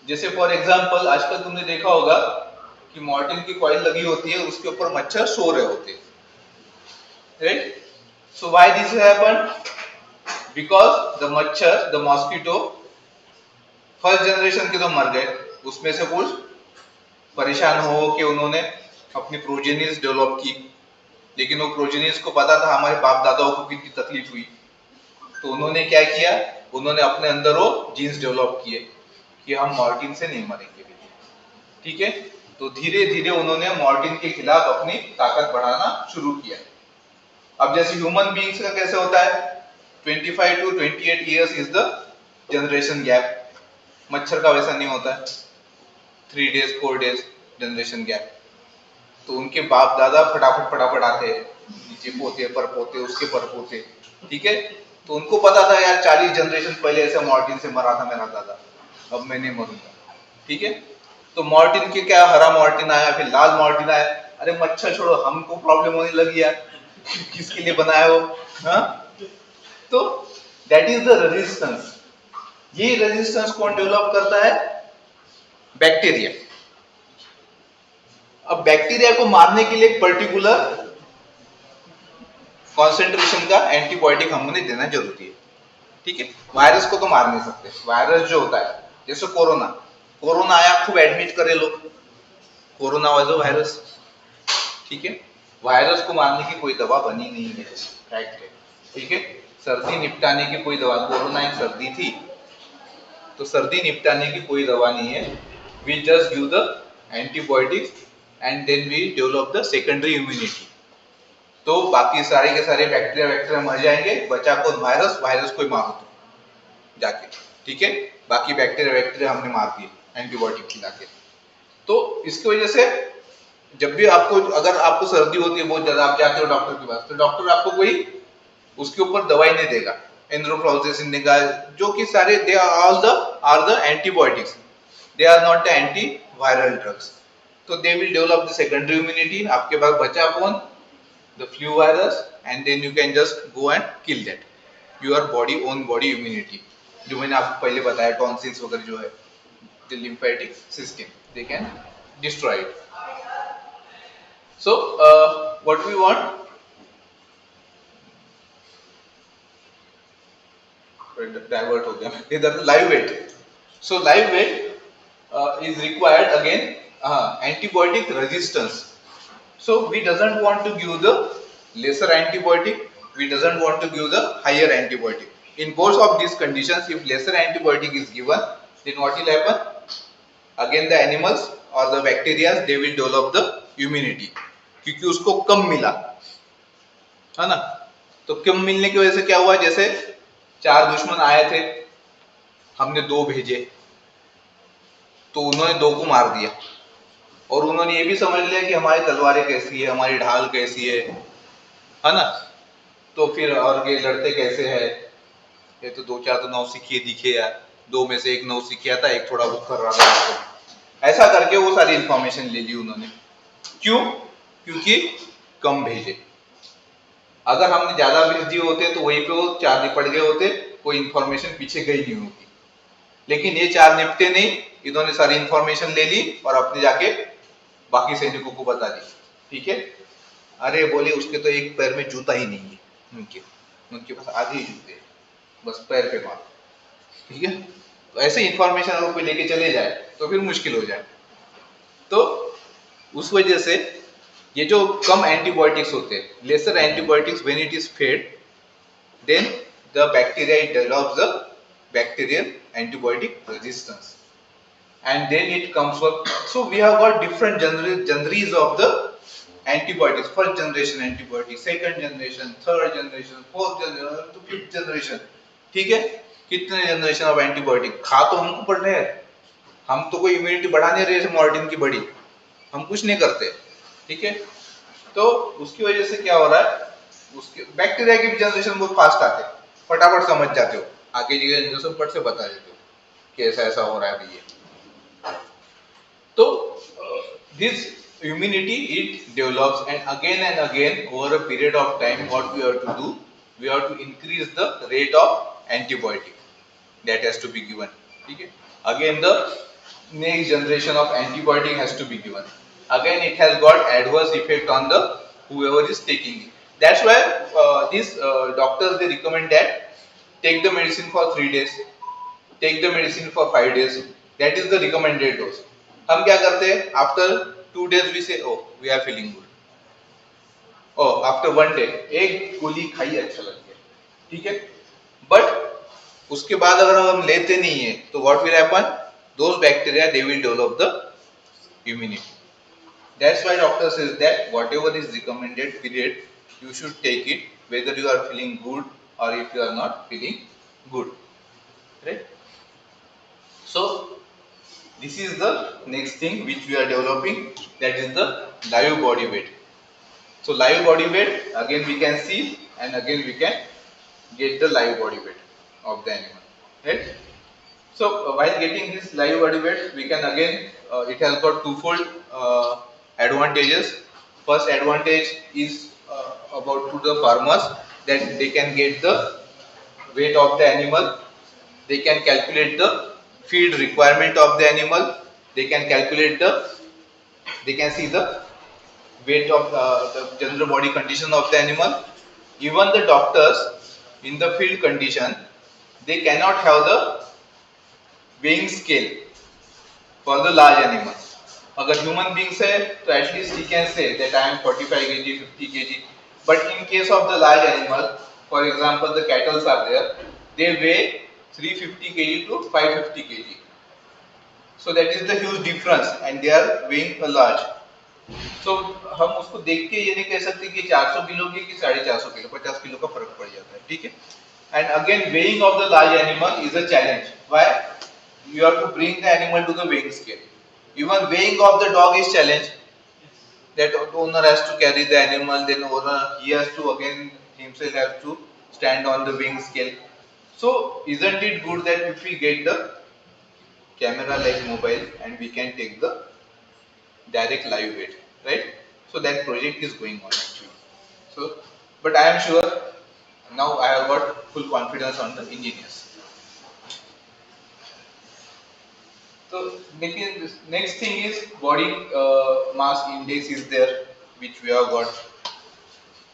जैसे for example आजकल तुमने देखा होगा कि Morton की coil लगी होती है, उसके ऊपर मच्छर सो रहे होते हैं, right? So why this happen? Because the मच्छर, द मॉस्किटो, फर्स्ट जनरेशन के तो मर गए, उसमें से कुछ परेशान हो कि उन्होंने अपनी प्रोजेनिस डेवलप की, लेकिन वो प्रोजेनिस को पता था हमारे बाप दादाओं को कितनी तकलीफ हुई, तो उन्होंने क्या किया, उन्होंने अपने अंदर वो जीन्स डेवलप किए कि हम मॉर्टिन से नहीं मरेंगे, ठीक है? तो धीरे धीरे उन्होंने मॉर्टिन के खिलाफ अपनी ताकत बढ़ाना शुरू किया. अब जैसे ह्यूमन बीइंग्स का कैसे होता है, 25 to 28 years is the generation gap. मच्छर का वैसा नहीं होता है, 3 days 4 days जनरेशन गैप. तो उनके बाप दादा फटाफट आते हैं, नीचे पोते पर पोते, उसके पर पोते, ठीक है? तो उनको पता था यार 40 जनरेशन पहले ऐसे मॉर्टिन से मरा था मेरा दादा, अब मैं नहीं मरूंगा, ठीक है? तो मॉर्टिन के क्या, हरा मॉर्टिन आया, फिर लाल मॉर्टिन आया. अरे मच्छर छोड़ो, हमको प्रॉब्लम होने लगी यार, किसके लिए बनाया हो, हाँ? तो दैट इज द रेजिस्टेंस. ये रेजिस्टेंस कौन डेवलप करता है? बैक्टीरिया। अब बैक्टीरिया को मारने के लिए एक पर्टिकुलर कॉन्सेंट्रेशन का एंटीबायोटिक हमने देना जरूरी है, ठीक है। वायरस को तो मार नहीं सकते। वायरस जो होता है, जैसे कोरोना, कोरोना आया, खूब एडमिट करे लोग, कोरोना वाज अ वायरस, ठीक है। वायरस को मारने की कोई दवा बनी नहीं है, फैक्ट है, ठीक है। सर्दी निपटाने की कोई दवा, कोरोना एक सर्दी थी, तो सर्दी निपटाने की कोई दवा नहीं है। We just give the antibiotics and then we develop the secondary immunity. तो बाकी सारे के सारे बैक्टीरिया बैक्टीरिया मर जाएंगे, बचा कौन? वायरस। वायरस को ही मारो तुम जाके, ठीक है। बाकी बैक्टीरिया बैक्टीरिया हमने मार दिए एंटीबायोटिक खिला के। तो इसकी वजह से जब भी आपको, अगर आपको सर्दी होती है बहुत ज्यादा, आप जाते हो डॉक्टर के पास, तो डॉक्टर आपको कोई उसके ऊपर दवाई नहीं देगा, एंथ्रोफ्लॉक्सिसिन देगा, जो कि सारे they are the antibiotics, they are not the antiviral drugs. तो they will develop the secondary immunity. आपके पास बचा कौन? The flu virus, and then you can just go and kill that, your body own body immunity, जो मैंने आपको पहले बताया, टॉन्सिल्स वगैरह जो है, the lymphatic system, they can destroy it. So, what we want? Divert हो गया इधर। Live wait. So live weight is required again, antibiotic resistance. So we doesn't want to give the lesser antibiotic. We doesn't want to give the higher antibiotic. In both of these conditions, if lesser antibiotic is given, then what will happen? Again the animals or the bacteria, they will develop the immunity, क्योंकि उसको कम मिला है ना। तो कम मिलने की वजह से क्या हुआ? जैसे 4 दुश्मन आए थे, हमने 2 भेजे, तो उन्होंने 2 को मार दिया, और उन्होंने ये भी समझ लिया कि हमारी तलवारें कैसी है, हमारी ढाल कैसी है ना। तो फिर और ये लड़ते कैसे है, ये तो 2-4 तो नौसिखिए दिखे यार, 2 में से एक नौसिखिया था, एक थोड़ा बहुत कर रहा था, ऐसा करके वो सारी इंफॉर्मेशन ले ली उन्होंने। क्यों? क्योंकि कम भेजे। अगर हमने ज्यादा भेज दिए होते तो वहीं पे वो 4 निपट गए होते, कोई इंफॉर्मेशन पीछे गई नहीं होती। लेकिन ये 4 निपटे नहीं, इन्होंने सारी इंफॉर्मेशन ले ली और अपने जाके बाकी सैनिकों को बता दी, ठीक है। अरे बोले उसके तो एक पैर में जूता ही नहीं है, उनके उनके पास आधे ही जूते हैं, बस पैर पे मार, ठीक है। तो ऐसे इंफॉर्मेशन अगर कोई लेके चले जाए तो फिर मुश्किल हो जाए। तो उस वजह से ये जो कम एंटीबायोटिक्स होते हैं, lesser antibiotics, when it is fed, then the bacteria, it develops the bacterial antibiotic resistance, and then it comes up. So we have got different genres of the antibiotics: first generation antibiotics, second generation, third generation, fourth generation to fifth generation, ठीक है। कितने generation of antibiotic खा तो हमको पड़ रहे हैं, हम तो कोई इम्यूनिटी बढ़ा नहीं रहे मॉर्टिन की बड़ी, हम कुछ नहीं करते, ठीक है। तो उसकी वजह से क्या हो रहा है, उसके बैक्टीरिया के भी जनरेशन बहुत फास्ट आते हैं, फटाफट समझ जाते हो, आगे की जनरेशन फट से बता देते हो कि ऐसा ऐसा हो रहा है भैया। तो this immunity, it develops, and again over a period of time, what we have to do, we have to increase the rate of antibiotic that has to be given, ठीक है। Again the next generation of antibiotic has to be given, again it has got adverse effect on the whoever is taking it. That's why these doctors, they recommend that take the medicine for 3 days, take the medicine for 5 days, that is the recommended dose. हम क्या करते हैं, after 2 days we say, oh we are feeling good, oh after 1 day एक गोली खाई अच्छा लग गया, ठीक है। बट उसके बाद अगर हम लेते नहीं है तो what will happen, those bacteria, they will develop the immunity. That's why doctor says that whatever is recommended period, you should take it, whether you are feeling good or if you are not feeling good, right? So this is the next thing which we are developing, that is the live body weight. So live body weight, again we can see, and again we can get the live body weight of the animal, right? So while getting this live body weight, we can again, it has got twofold advantages. First advantage is about to the farmers, that they can get the weight of the animal, they can calculate the feed requirement of the animal, they can calculate they can see the weight of the general body condition of the animal. Even the doctors in the field condition, they cannot have the weighing scale for the large animal. अगर human beings है तो at least he can say that I am 45 kg, 50 kg. But in case of the large animal, for example the cattle are there, they weigh 350 kg to 550 kg. So that is the huge difference and they are weighing a large. So हम उसको देख के ये नहीं कह सकते कि 400 kilo की कि 450 किलो, 50 किलो का फर्क पड़ जाता है, ठीक है. And again weighing of the large animal is a challenge. Why? You have to bring the animal to the weighing scale. Even weighing of the dog is challenge. That owner has to carry the animal, then owner he has to again himself has to stand on the weighing scale. So isn't it good that if we get the camera like mobile and we can take the direct live weight, right? So that project is going on actually. So, but I am sure now I have got full confidence on the engineers. So next thing is body mass index is there, which we have got.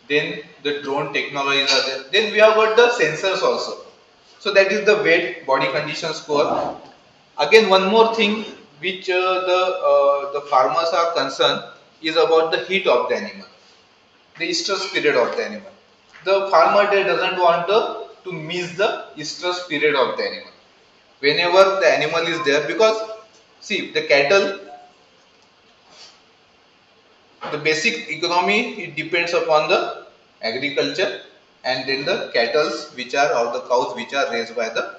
Then the drone technologies are there. Then we have got the sensors also. So that is the weight body condition score. Again, one more thing which the farmers are concerned is about the heat of the animal, the stress period of the animal. The farmer there doesn't want to miss the stress period of the animal. Whenever the animal is there, because see the cattle, the basic economy it depends upon the agriculture, and then the cattle which are or the cows which are raised by the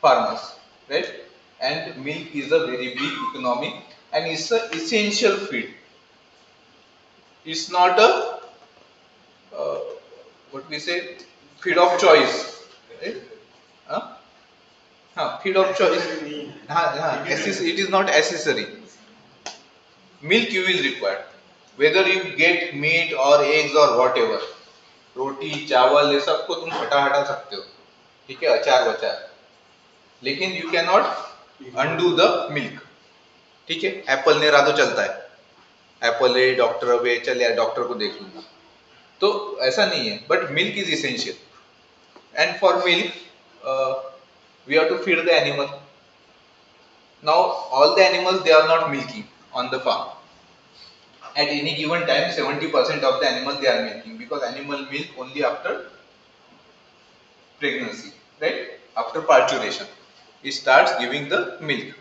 farmers, right? And milk is a very big economy and it's a essential feed. It's not a what we say feed of choice, right? Huh? Feed of choice. It is not accessory. Milk you will require, whether you get meat or eggs or whatever, रोटी चावल ये सबको तुम हटा हटा सकते हो, ठीक है, अचार वचार, लेकिन you can not undo the milk, ठीक है. एप्पल ने रहा तो चलता है, एप्पल है डॉक्टर अब चल यार डॉक्टर को देख लूंगा, तो ऐसा नहीं है. But milk is essential and for milk we have to feed the animal. Now all the animals they are not milking on the farm. At any given time 70% of the animal they are milking, because animal milk only after pregnancy, right? After parturition it starts giving the milk,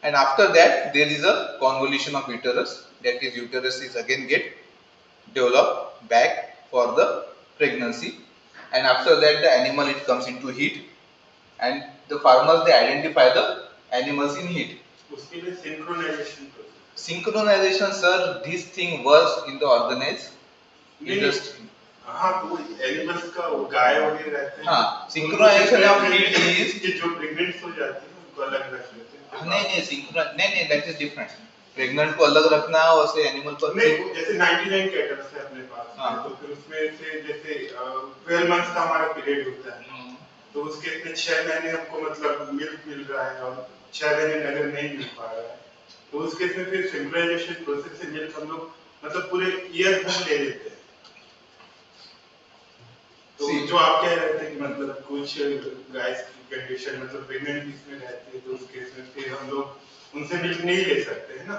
and after that there is a convolution of uterus, that is uterus is again get developed back for the pregnancy, and after that the animal it comes into heat, and the farmers they identify the animals in heat. उसके लिए synchronization Synchronization, sir, this thing works in the organized industry. हाँ तो animals का वो गाय वगैरह रहते हैं. हाँ, synchronization of heat is कि जो प्रेग्नेंट हो जाती है उनको अलग रख लेते हैं. नहीं नहीं that is different. प्रेग्नेंट को अलग रखना है और से एनिमल को नहीं, जैसे 99 कैटल्स है अपने पास, तो फिर उसमें से जैसे 12 मंथ्स का हमारा पीरियड होता है, तो उसके इतने 6 महीने हमको मतलब मिल्क मिल रहा है और 6 महीने अगर नहीं मिल पा रहा है, तो उस केस में फिर सिंक्रोनाइजेशन प्रोसेस से मिल्क हम लोग मतलब पूरे ईयर भर ले लेते हैं. तो जो आप कह रहे थे कि मतलब कुछ गाइस की कंडीशन मतलब प्रेग्नेंट इसमें रहती है, तो उस केस में फिर हम लोग उनसे मिल्क नहीं ले सकते हैं ना,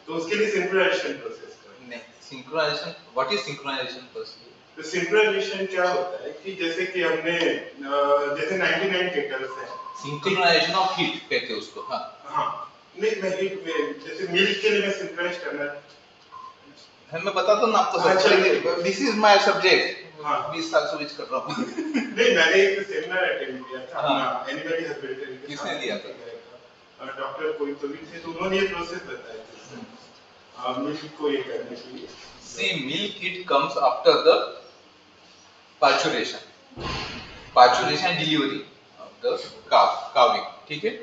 तो उसके लिए सिंक्रोनाइजेशन प्रोसेस करें. नहीं, synchronisation what is synchronisation process? तो सिंक्रोनाइजेशन क्या होता है कि जैसे कि हमने जैसे 99 केटल्स है, सिंक्रोनाइजेशन ऑफ हीट कहते हैं उसको. हाँ नहीं मैं हीट में जैसे मिल्क के लिए मैं सिंक्रोनाइज करना मैं बताता हूँ ना आपको, दिस इज माय सब्जेक्ट. 20 साल से विच कर रहा हूँ. नहीं मैंने एक सेमिनार अटेंड किया था अपना एनिमल हस्बेंड्री. किसने दिया था? डॉक्टर कोई तो भी थे, तो उन्होंने ये प्रोसेस बताया था मिल्क को ये करने के लिए. See, milk it comes after the parturition and delivery of the calving, ठीक है.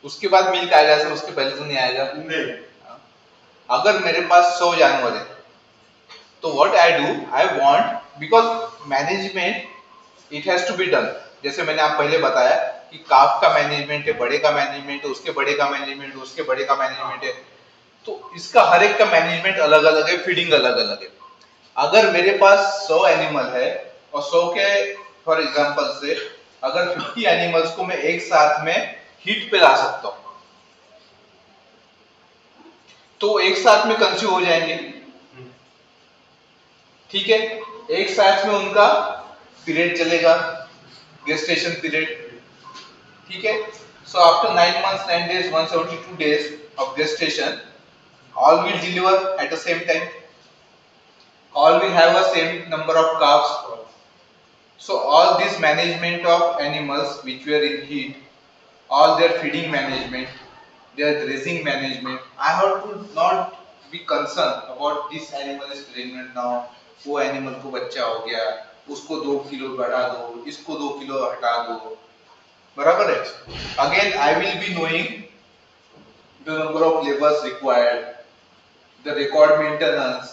उसके बाद मिल्क आएगा सर, उसके पहले तो नहीं आएगा. नहीं. अगर मेरे पास 100 जानवर है तो what I do, I want, because management it has to be done. जैसे मैंने आप पहले बताया कि काफ का मैनेजमेंट है, बड़े का मैनेजमेंट है, उसके बड़े का मैनेजमेंट है, उसके बड़े का मैनेजमेंट है, तो इसका हर एक का मैनेजमेंट अलग अलग है, फीडिंग अलग अलग है। अगर मेरे पास 100 एनिमल है और 100 के फॉर एग्जांपल से अगर 50 एनिमल्स को मैं एक साथ में हीट पे ला सकता हूं तो एक साथ में कंसीव हो जाएंगे, ठीक है, एक साथ में उनका पीरियड चलेगा, gestation period, ठीक है। So after 9 months 9 days 172 days of gestation all will deliver at the same time, all will have a same number of calves. So all this management of animals which were in heat, all their feeding management, their grazing management, I have to not be concerned about this animal is pregnant now, वो animal को बच्चा हो गया, उसको 2 kilo बढ़ा दो, इसको 2 kilo हटा दो, बराबर है। Again I will be knowing the number of labours required, the record maintenance,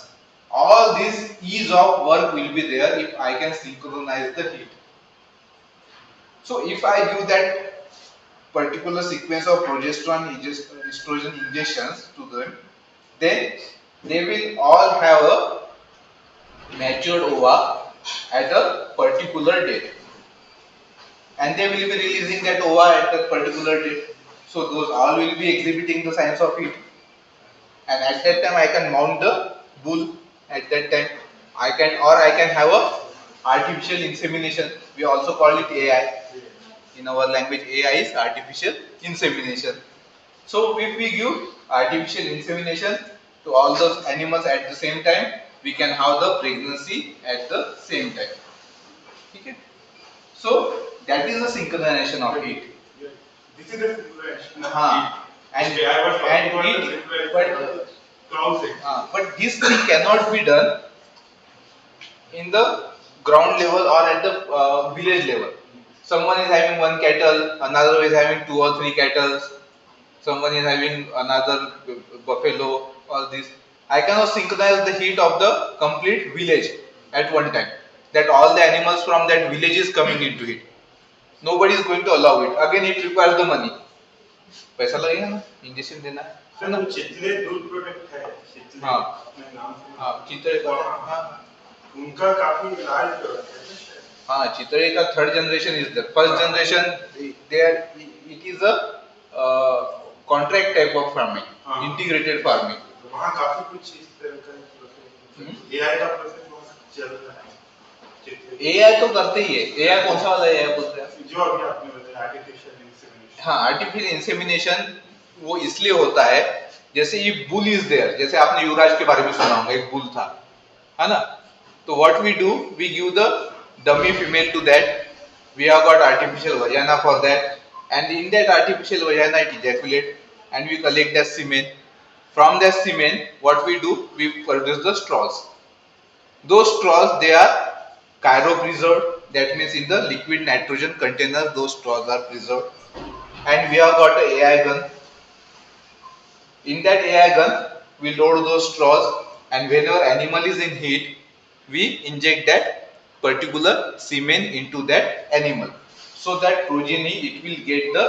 all this ease of work will be there if I can synchronize the heat. So if I give that particular sequence of progesterone estrogen injections to them, then they will all have a matured ova at a particular date, and they will be releasing that ova at a particular date. So those all will be exhibiting the signs of heat, and at that time I can mount the bull. At that time I can have a artificial insemination. We also call it AI. In our language, AI is artificial insemination. So if we give artificial insemination to all those animals at the same time, we can have the pregnancy at the same time. Okay? So that is the synchronization of heat. This is the synchronization of हाँ, heat. and I was talking about heat, the synchronization of cloud. but this thing cannot be done in the ground level or at the village level. Someone is having one cattle, another is having 2 or 3 cattle, someone is having another buffalo, all this. I cannot synchronize the heat of the complete village at one time. That all the animals from that village is coming into it. Nobody is going to allow it. Again, it requires the money. पैसा लगेगा ना, injection देना है sir वो चितले दूध product है, चितले, हाँ, मैं नाम सुना, हाँ, चितले का, हाँ, उनका काफी लार्ज प्रोडक्ट है सर। हाँ, चितले का third generation is there, first generation there it is a contract type of farming, integrated farming. वहाँ काफी कुछ इस तरह का प्रोसेस, एआई का प्रोसेस वहाँ चल रहा है। एआई तो करते ही है, एआई कौन सा वाला एआई बोलते हैं? जो अभी आपने बताया आर्टिफिशियल इंसेमिनेशन। हाँ, आर्टिफिशियल इंसेमिनेशन वो इसलिए होता है, जैसे ये बुल इज देयर, जैसे आपने युवराज के बारे में सुना होगा, एक बुल था, है ना? तो what we do, we give the dummy female to that, we have got artificial vagina for that, and in that artificial vagina it ejaculates and we collect the semen. From that semen what we do, we produce the straws. Those straws, they are cryopreserved, that means in the liquid nitrogen container those straws are preserved, and we have got a AI gun. In that AI gun we load those straws, and whenever animal is in heat we inject that particular semen into that animal, so that progeny it will get the,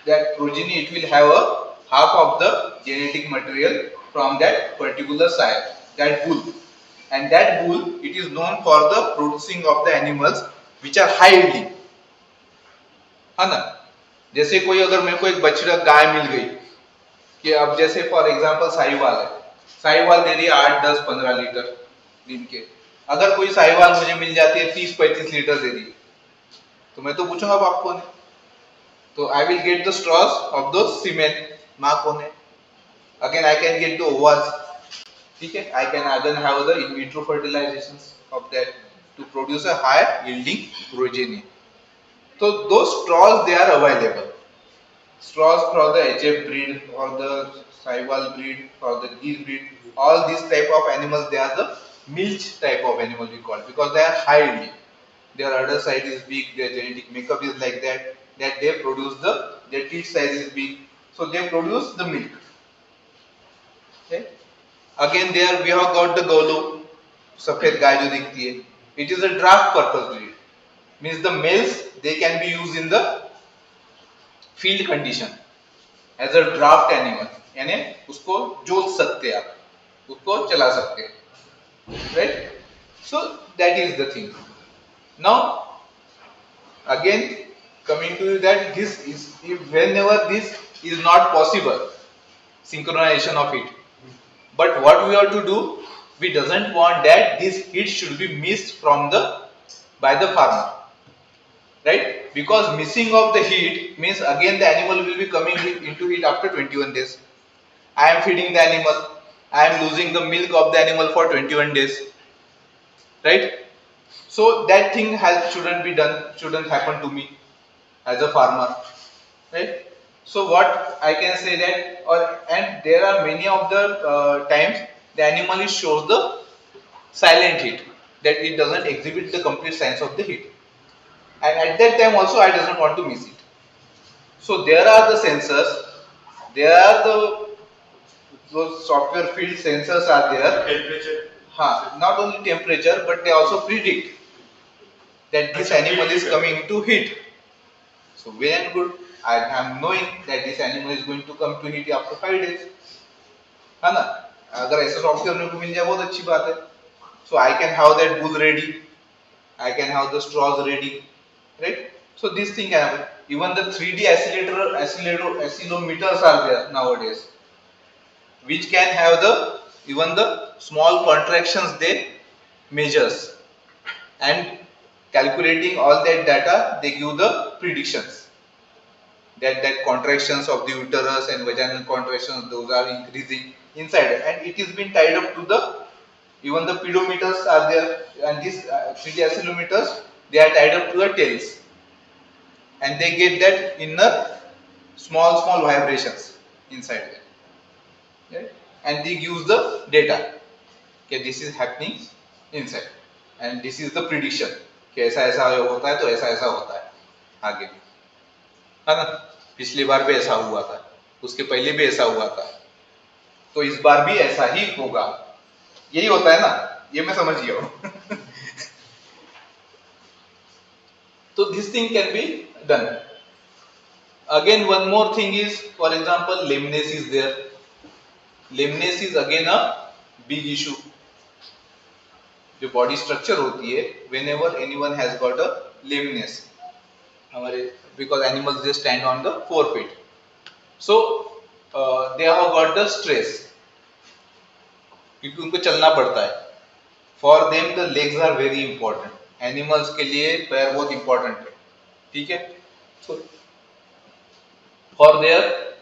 that progeny it will have a half of the genetic material from that particular sire, that bull, and that bull it is known for the producing of the animals which are high yielding, है ना? जैसे कोई अगर मेरे को एक बछड़ा गाय मिल गई, कि अब जैसे फॉर एग्जांपल साहिवाल है, साहिवाल दे रही है 8 10 15 लीटर दिन के, अगर कोई साहिवाल मुझे मिल जाती है 30 35 लीटर दे रही है, तो मैं तो पूछूंगा बाप कौन है, तो I will get the straws of the semen, मां कौन है, again I can get the ovas, ठीक है, I can again have the in vitro fertilisations of that to produce a high yielding progeny. So those straws they are available, straws for the HF breed or the Sahiwal breed or the Gir breed, all these type of animals they are the milch type of animal we call, because they are high yielding, their udder size is big, their genetic makeup is like that, that they produce the, their teat size is big, so they produce the milk. Okay, again there we have got the Golo, सफेद गाय जो दिखती है, it is a draft purpose breed, means the males they can be used in the field condition as a draft animal, यानी उसको जोत सकते हैं आप, उसको चला सकते हैं, right? So that is the thing. Now again coming to that, this is whenever this is not possible, synchronization of it. But what we have to do, we doesn't want that this heat should be missed from the by the farmer, right? Because missing of the heat means again the animal will be coming into it after 21 days. I am feeding the animal, I am losing the milk of the animal for 21 days, right? So that thing shouldn't be done, shouldn't happen to me as a farmer, right? So what I can say that, and there are many of the times the animal is shows the silent heat, that it doesn't exhibit the complete signs of the heat, and at that time also I doesn't want to miss it. So there are the sensors, there are the those software field sensors are there. Temperature. Not only temperature, but they also predict that this animal is coming to heat. So well and good, I am knowing that this animal is going to come to heat after 5 days, है ना? अगर ऐसा software मेरे को मिल जाए बहुत अच्छी बात है. So I can have that bull ready, I can have the straws ready, right? So this thing can happen. Even the 3D oscillometers are there nowadays, which can have the even the small contractions they measures, and calculating all that data they give the predictions that contractions of the uterus and vaginal contractions, those are increasing inside, and it is been tied up to the even the pedometers are there, and these 3D oscillometers they are tied up to the tails, and they get that inner small vibrations inside there, right? And they use the data, okay, this is happening inside, and this is the prediction कि ऐसा ऐसा होता है तो ऐसा ऐसा होता है आगे भी, है ना? पिछली बार भी ऐसा हुआ था, उसके पहले भी ऐसा हुआ था, तो इस बार भी ऐसा ही होगा, यही होता है ना, ये मैं समझ गया हूँ. So this thing can be done. Again one more thing is, for example, lameness is there. Lameness is again a big issue. जो बॉडी स्ट्रक्चर होती है, whenever anyone has got a lameness, हमारे because animals they stand on the 4 feet, so they have got the stress, क्योंकि उनको चलना पड़ता है. For them the legs are very important. Animals के लिए पैर बहुत important है, ठीक है? So for their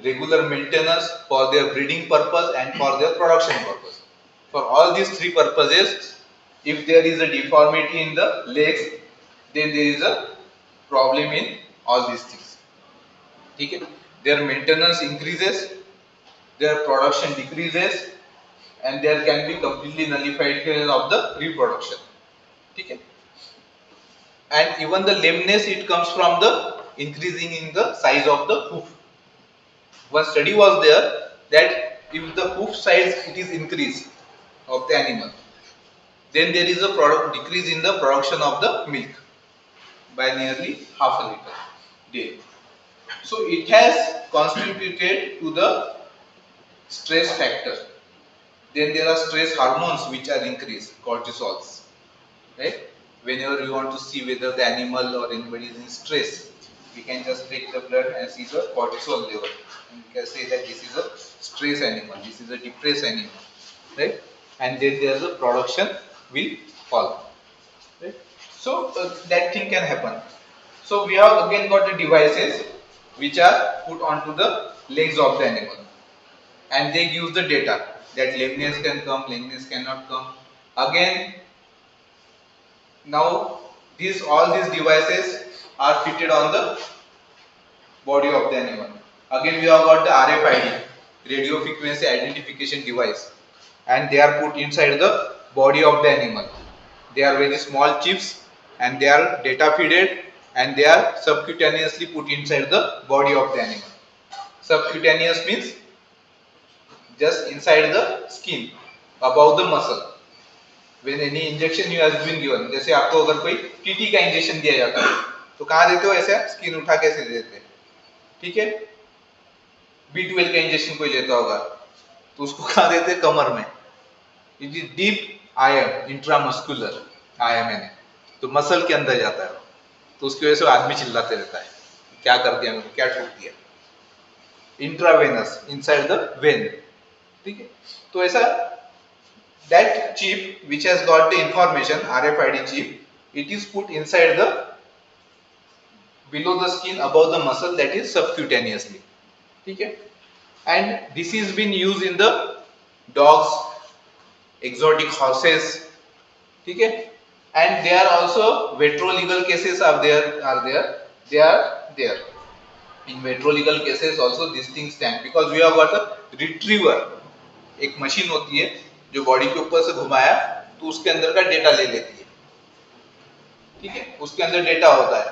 regular maintenance, for their breeding purpose, and for their production purpose, for all these 3 purposes, if there is a deformity in the legs, then there is a problem in all these things, ठीक है? Their maintenance increases, their production decreases, and there can be completely nullified case of the reproduction, ठीक है? And even the lameness, it comes from the increasing in the size of the hoof. One study was there that if the hoof size it is increased of the animal, then there is a decrease in the production of the milk by nearly half a liter day. So it has contributed to the stress factor. Then there are stress hormones which are increased, cortisols, right? Whenever you want to see whether the animal or anybody is in stress, we can just take the blood and see the cortisol level, and we can say that this is a stress animal, this is a depressed animal, right? And then there the production will fall, right? So that thing can happen. So we have again got the devices which are put onto the legs of the animal, and they give the data that lameness can come, lameness cannot come. Again, now all these devices are fitted on the body of the animal. Again, we have got the RFID, radio frequency identification device, and they are put inside the body of the animal. They are very small chips, and they are data feeded, and they are subcutaneously put inside the body of the animal. Subcutaneous means just inside the skin, above the muscle. When any injection you has been given, जैसे आपको अगर कोई TT का injection दिया जाता है तो कहाँ देते हो? ऐसे स्किन उठा के ऐसे देते हैं, ठीक है। B12 का इंजेक्शन कोई लेता होगा तो उसको कहाँ देते हैं? कमर में। It is deep ion, intramuscular ion, तो मसल के अंदर जाता है, तो उसकी वजह से आदमी चिल्लाते रहता है क्या कर दिया मेरे को, क्या ठोक दिया। इंट्रावेनस, इनसाइड द वेन, ठीक है। तो ऐसा that chip which has got the information, RFID chip, it is put inside the below the skin above the muscle, that is subcutaneously, ठीक है। And this is been used in the dogs, exotic horses, ठीक है। And there are also veterolaryal cases are there, they are there. In veterolaryal cases also these things stand because we have got a retriever, एक machine होती है जो body के ऊपर से घुमाया तो उसके अंदर का डेटा ले लेती है, ठीक है। उसके अंदर डेटा होता है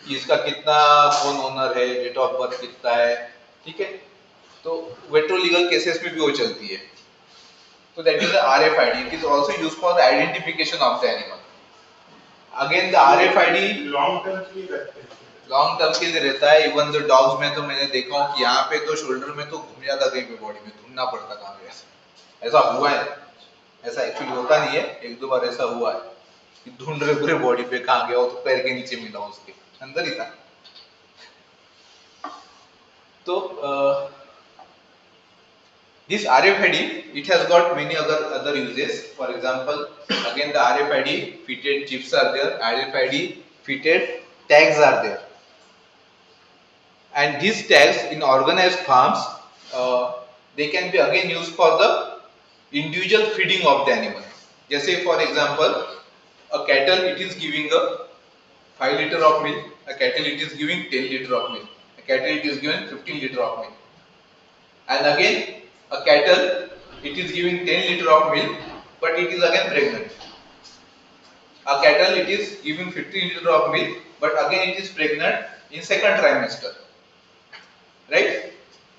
कि इसका कितना, कौन ओनर है, डेट ऑफ बर्थ कितना है, ठीक है। तो वेटरोलीगल केसेस में भी वो चलती है। तो that is the RFID, it is also used for the identification of the animal. Again the RFID long term के लिए रहते हैं, लॉन्ग टर्म के लिए रहता है। इवन द डॉग्स में तो मैंने देखा हूँ कि यहाँ पे तो शोल्डर में तो घूम जाता, कहीं पे बॉडी में ढूंढना पड़ता कहाँ पे, ऐसा हुआ है। ऐसा एक्चुअली होता नहीं है, एक दो बार ऐसा हुआ है कि ढूंढ रहे पूरे बॉडी पे, कहाँ गया वो, तो पैर के नीचे मिला, उसके अंदर ही था। तो this RFID, it has got many other uses. For example, again the RFID fitted chips are there, RFID fitted tags are there, and these tags in organized farms, they can be again used for the individual feeding of the animal. जैसे for example, a cattle it is giving a 5 liter of milk, a cattle it is giving 10 liter of milk, a cattle it is giving 15 liter of milk, and again a cattle it is giving 10 liter of milk but it is again pregnant. A cattle it is giving 15 liter of milk but again it is pregnant in second trimester, right?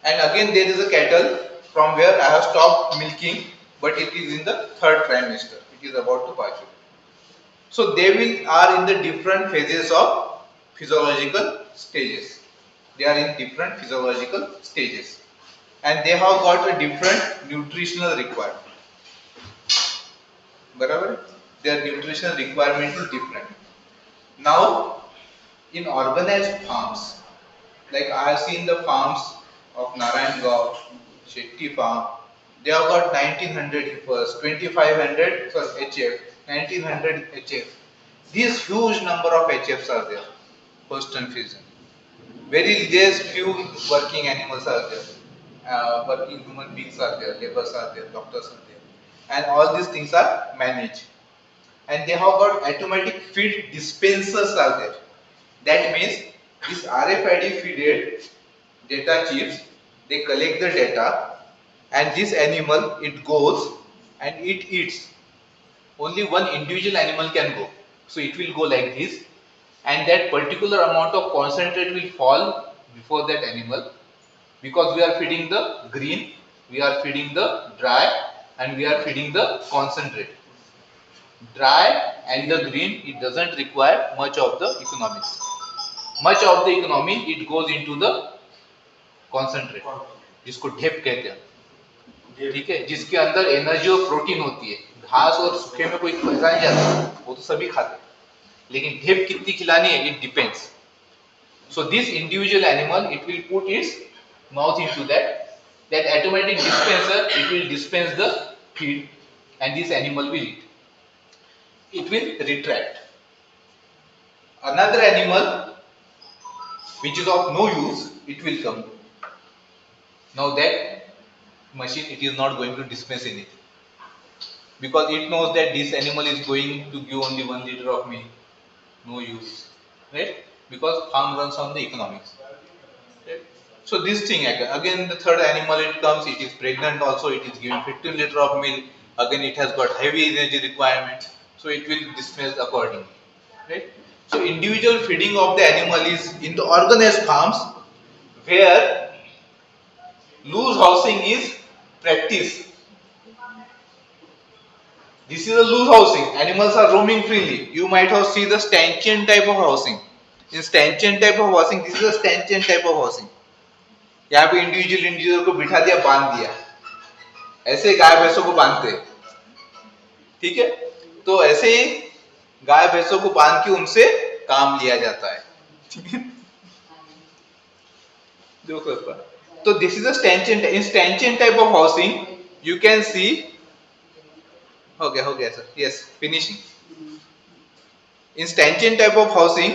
And again there is a cattle from where I have stopped milking but it is in the third trimester, it is about to pass. So they are in the different phases of physiological stages, they are in different physiological stages, and they have got a different nutritional requirement, barabar, their nutritional requirement is different. Now in organized farms, like I have seen the farms of Narayangau, Shetty farm, they have got 1900 heifers, 2500 sorry HF, 1900 HF. These huge number of HFs are there, Holstein Friesian. Very less few working animals are there, working human beings are there, laborers are there, doctors are there, and all these things are managed. And they have got automatic feed dispensers are there. That means this RFID feeded data chips, they collect the data, and this animal it goes and it eats. Only one individual animal can go, so it will go like this, and that particular amount of concentrate will fall before that animal, because we are feeding the green, we are feeding the dry, and we are feeding the concentrate. Dry and the green, it doesn't require much of the economics. Much of the economy it goes into the concentrate, जिसको ढेप कहते हैं, ठीक है, जिसके अंदर energy और protein होती है। घास और सूखे में कोई पैसा नहीं जाता, वो तो सभी खाते हैं, लेकिन ढेप कितनी खिलानी है, it depends. So this individual animal, it will put its mouth into that automatic dispenser, it will dispense the feed and this animal will eat. It will retract. Another animal which is of no use, it will come. Now that machine, it is not going to dispense anything, because it knows that this animal is going to give only 1 liter of milk. No use, right? Because farm runs on the economics, right? So this thing again, the third animal it comes, it is pregnant also, it is giving 15 liter of milk, again it has got heavy energy requirement, so it will dispense accordingly, right? So individual feeding of the animal is in the organized farms, where loose housing is practiced. This is a loose housing. Animals are roaming freely. You might have seen the stanchion type of housing. In stanchion type of housing, this is a stanchion type of housing. यहाँ पे individual को बिठा दिया, बांध दिया, ऐसे गाय भैंसों को बांधते हैं, ठीक है। तो ऐसे ही गाय भैंसों को बांध के उनसे काम लिया जाता है, ठीक है। तो this is a stanchion. In stanchion type of housing you can see, हो गया sir, yes, finishing. In stanchion type of housing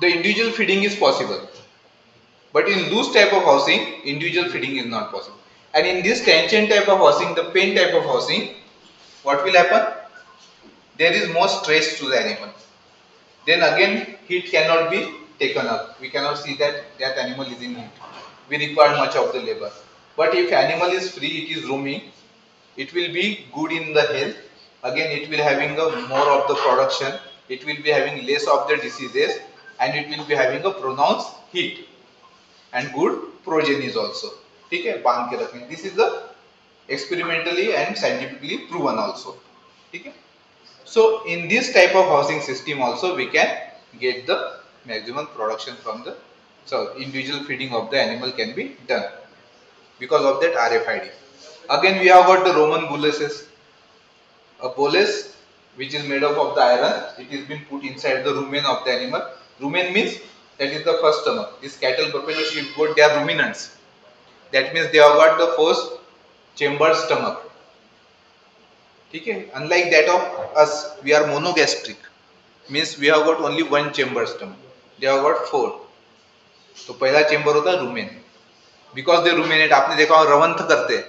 the individual feeding is possible, but in loose type of housing individual feeding is not possible. And in this stanchion type of housing, the pen type of housing, what will happen? There is more stress to the animal. Then again heat cannot be taken up. We cannot see that that animal is in heat. We require much of the labor. But if animal is free, it is roaming, it will be good in the health. Again it will having a more of the production, it will be having less of the diseases, and it will be having a pronounced heat and good progenies also, ठीक है, बांध के रखने। This is the experimentally and scientifically proven also, ठीक है। So in this type of housing system also we can get the maximum production from the, so individual feeding of the animal can be done because of that RFID. Again we have got the Roman boluses. A bolus which is made up of the iron, it is been put inside the rumen of the animal. Rumen means that is the first stomach. These cattle buffaloes, you got, they are ruminants. That means they have got the first chambered stomach. Okay? Unlike that of us, we are monogastric. Means we have got only one chamber stomach. They have got four. तो पहला chamber होता है rumen. Because they ruminate, आपने देखा होगा रवंथ करते हैं,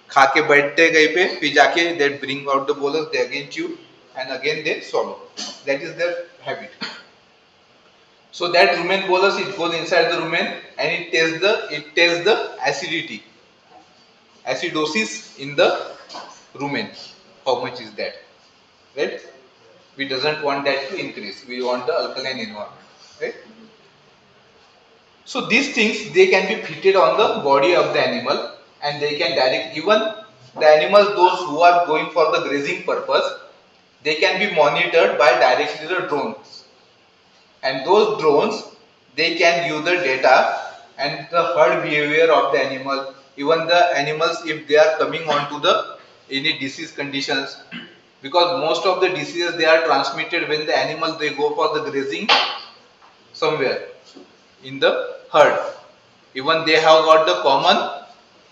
खा के बैठते कहीं पे, फिर जाके they bring out the bolus, they again chew and again they swallow. That is their habit. So that rumen bolus, it goes inside the rumen and it tests the acidity, acidosis in the rumen. How much is that? Right? We doesn't want that to increase. We want the alkaline environment. Right? So these things, they can be fitted on the body of the animal, and they can direct, even the animals, those who are going for the grazing purpose, they can be monitored by directly the drones. And those drones, they can use the data and the herd behavior of the animal, even the animals if they are coming onto the any disease conditions, because most of the diseases they are transmitted when the animal they go for the grazing somewhere in the herd. Even they have got the common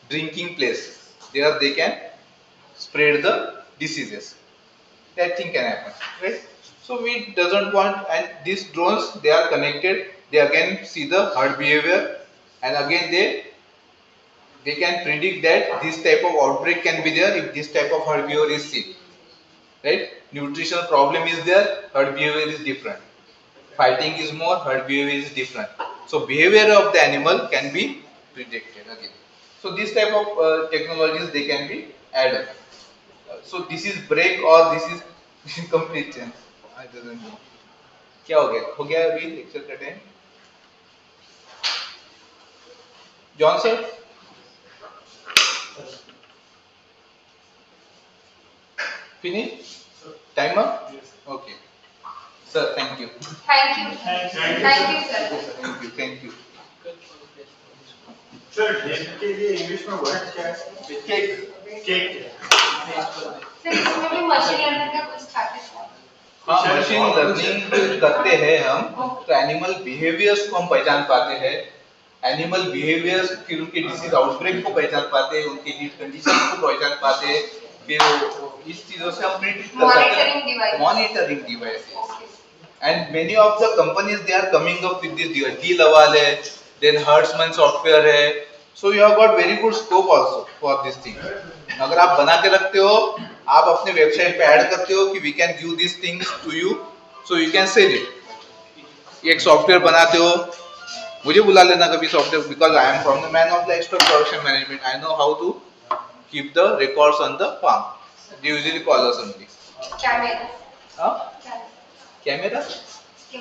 drinking place, there they can spread the diseases. That thing can happen, right? So we doesn't want, and these drones, they are connected, they again see the herd behavior, and again they can predict that this type of outbreak can be there if this type of herd behavior is seen, right? Nutritional problem is there, herd behavior is different. Fighting is more, herd behavior is different. So behavior of the animal can be predicted again. So this type of technologies they can be added. So this is break or this is complete change. I doesn't know. क्या हो गया? हो गया अभी lecture का time? John sir? Finish? Timer? Yes. Okay. Sir, thank you. Thank you. Thank you, sir. Thank you. Sir cake के लिए English में वर्ड क्या है? केक केक सर इसमें भी मशीन लर्निंग का कुछ था क्या? हाँ, मशीन लर्निंग करते हैं हम, तो एनिमल बिहेवियर्स को हम पहचान पाते हैं, एनिमल बिहेवियर्स, फिर उनके डिसीज आउटब्रेक को पहचान पाते हैं, उनके नीड कंडीशन को पहचान पाते हैं, फिर इस चीजों से हम प्रिडिक्ट कर सकते हैं। Monitoring devices, and many of the companies they are coming up with this D-Lawal है, then Hertzman software है, so you have got very good scope also for this thing. अगर आप बना के रखते हो, आप अपने वेबसाइट पे ऐड करते हो कि we can give these things to you, so you can sell it. एक सॉफ्टवेयर बनाते हो, मुझे बुला लेना कभी software, because I am from the man of livestock production management, I know how to keep the records on the farm. They usually call us only. Camera. Huh? Camera?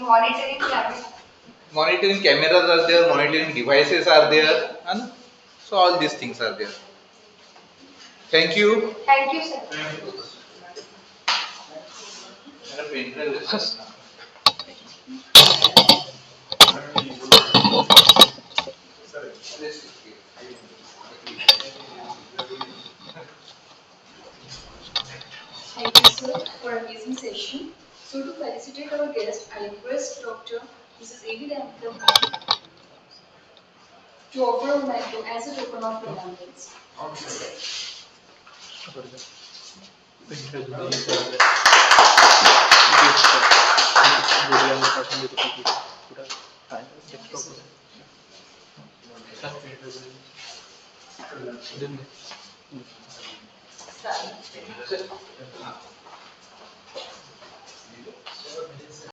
Monitoring camera. Monitoring cameras are there, monitoring devices are there, and so all these things are there. Thank you. Thank you, sir. Thank you, sir, for an amazing session. So, to felicitate our guest, I request Dr. Mrs. A.B. to offer a memento as a token of remembrance.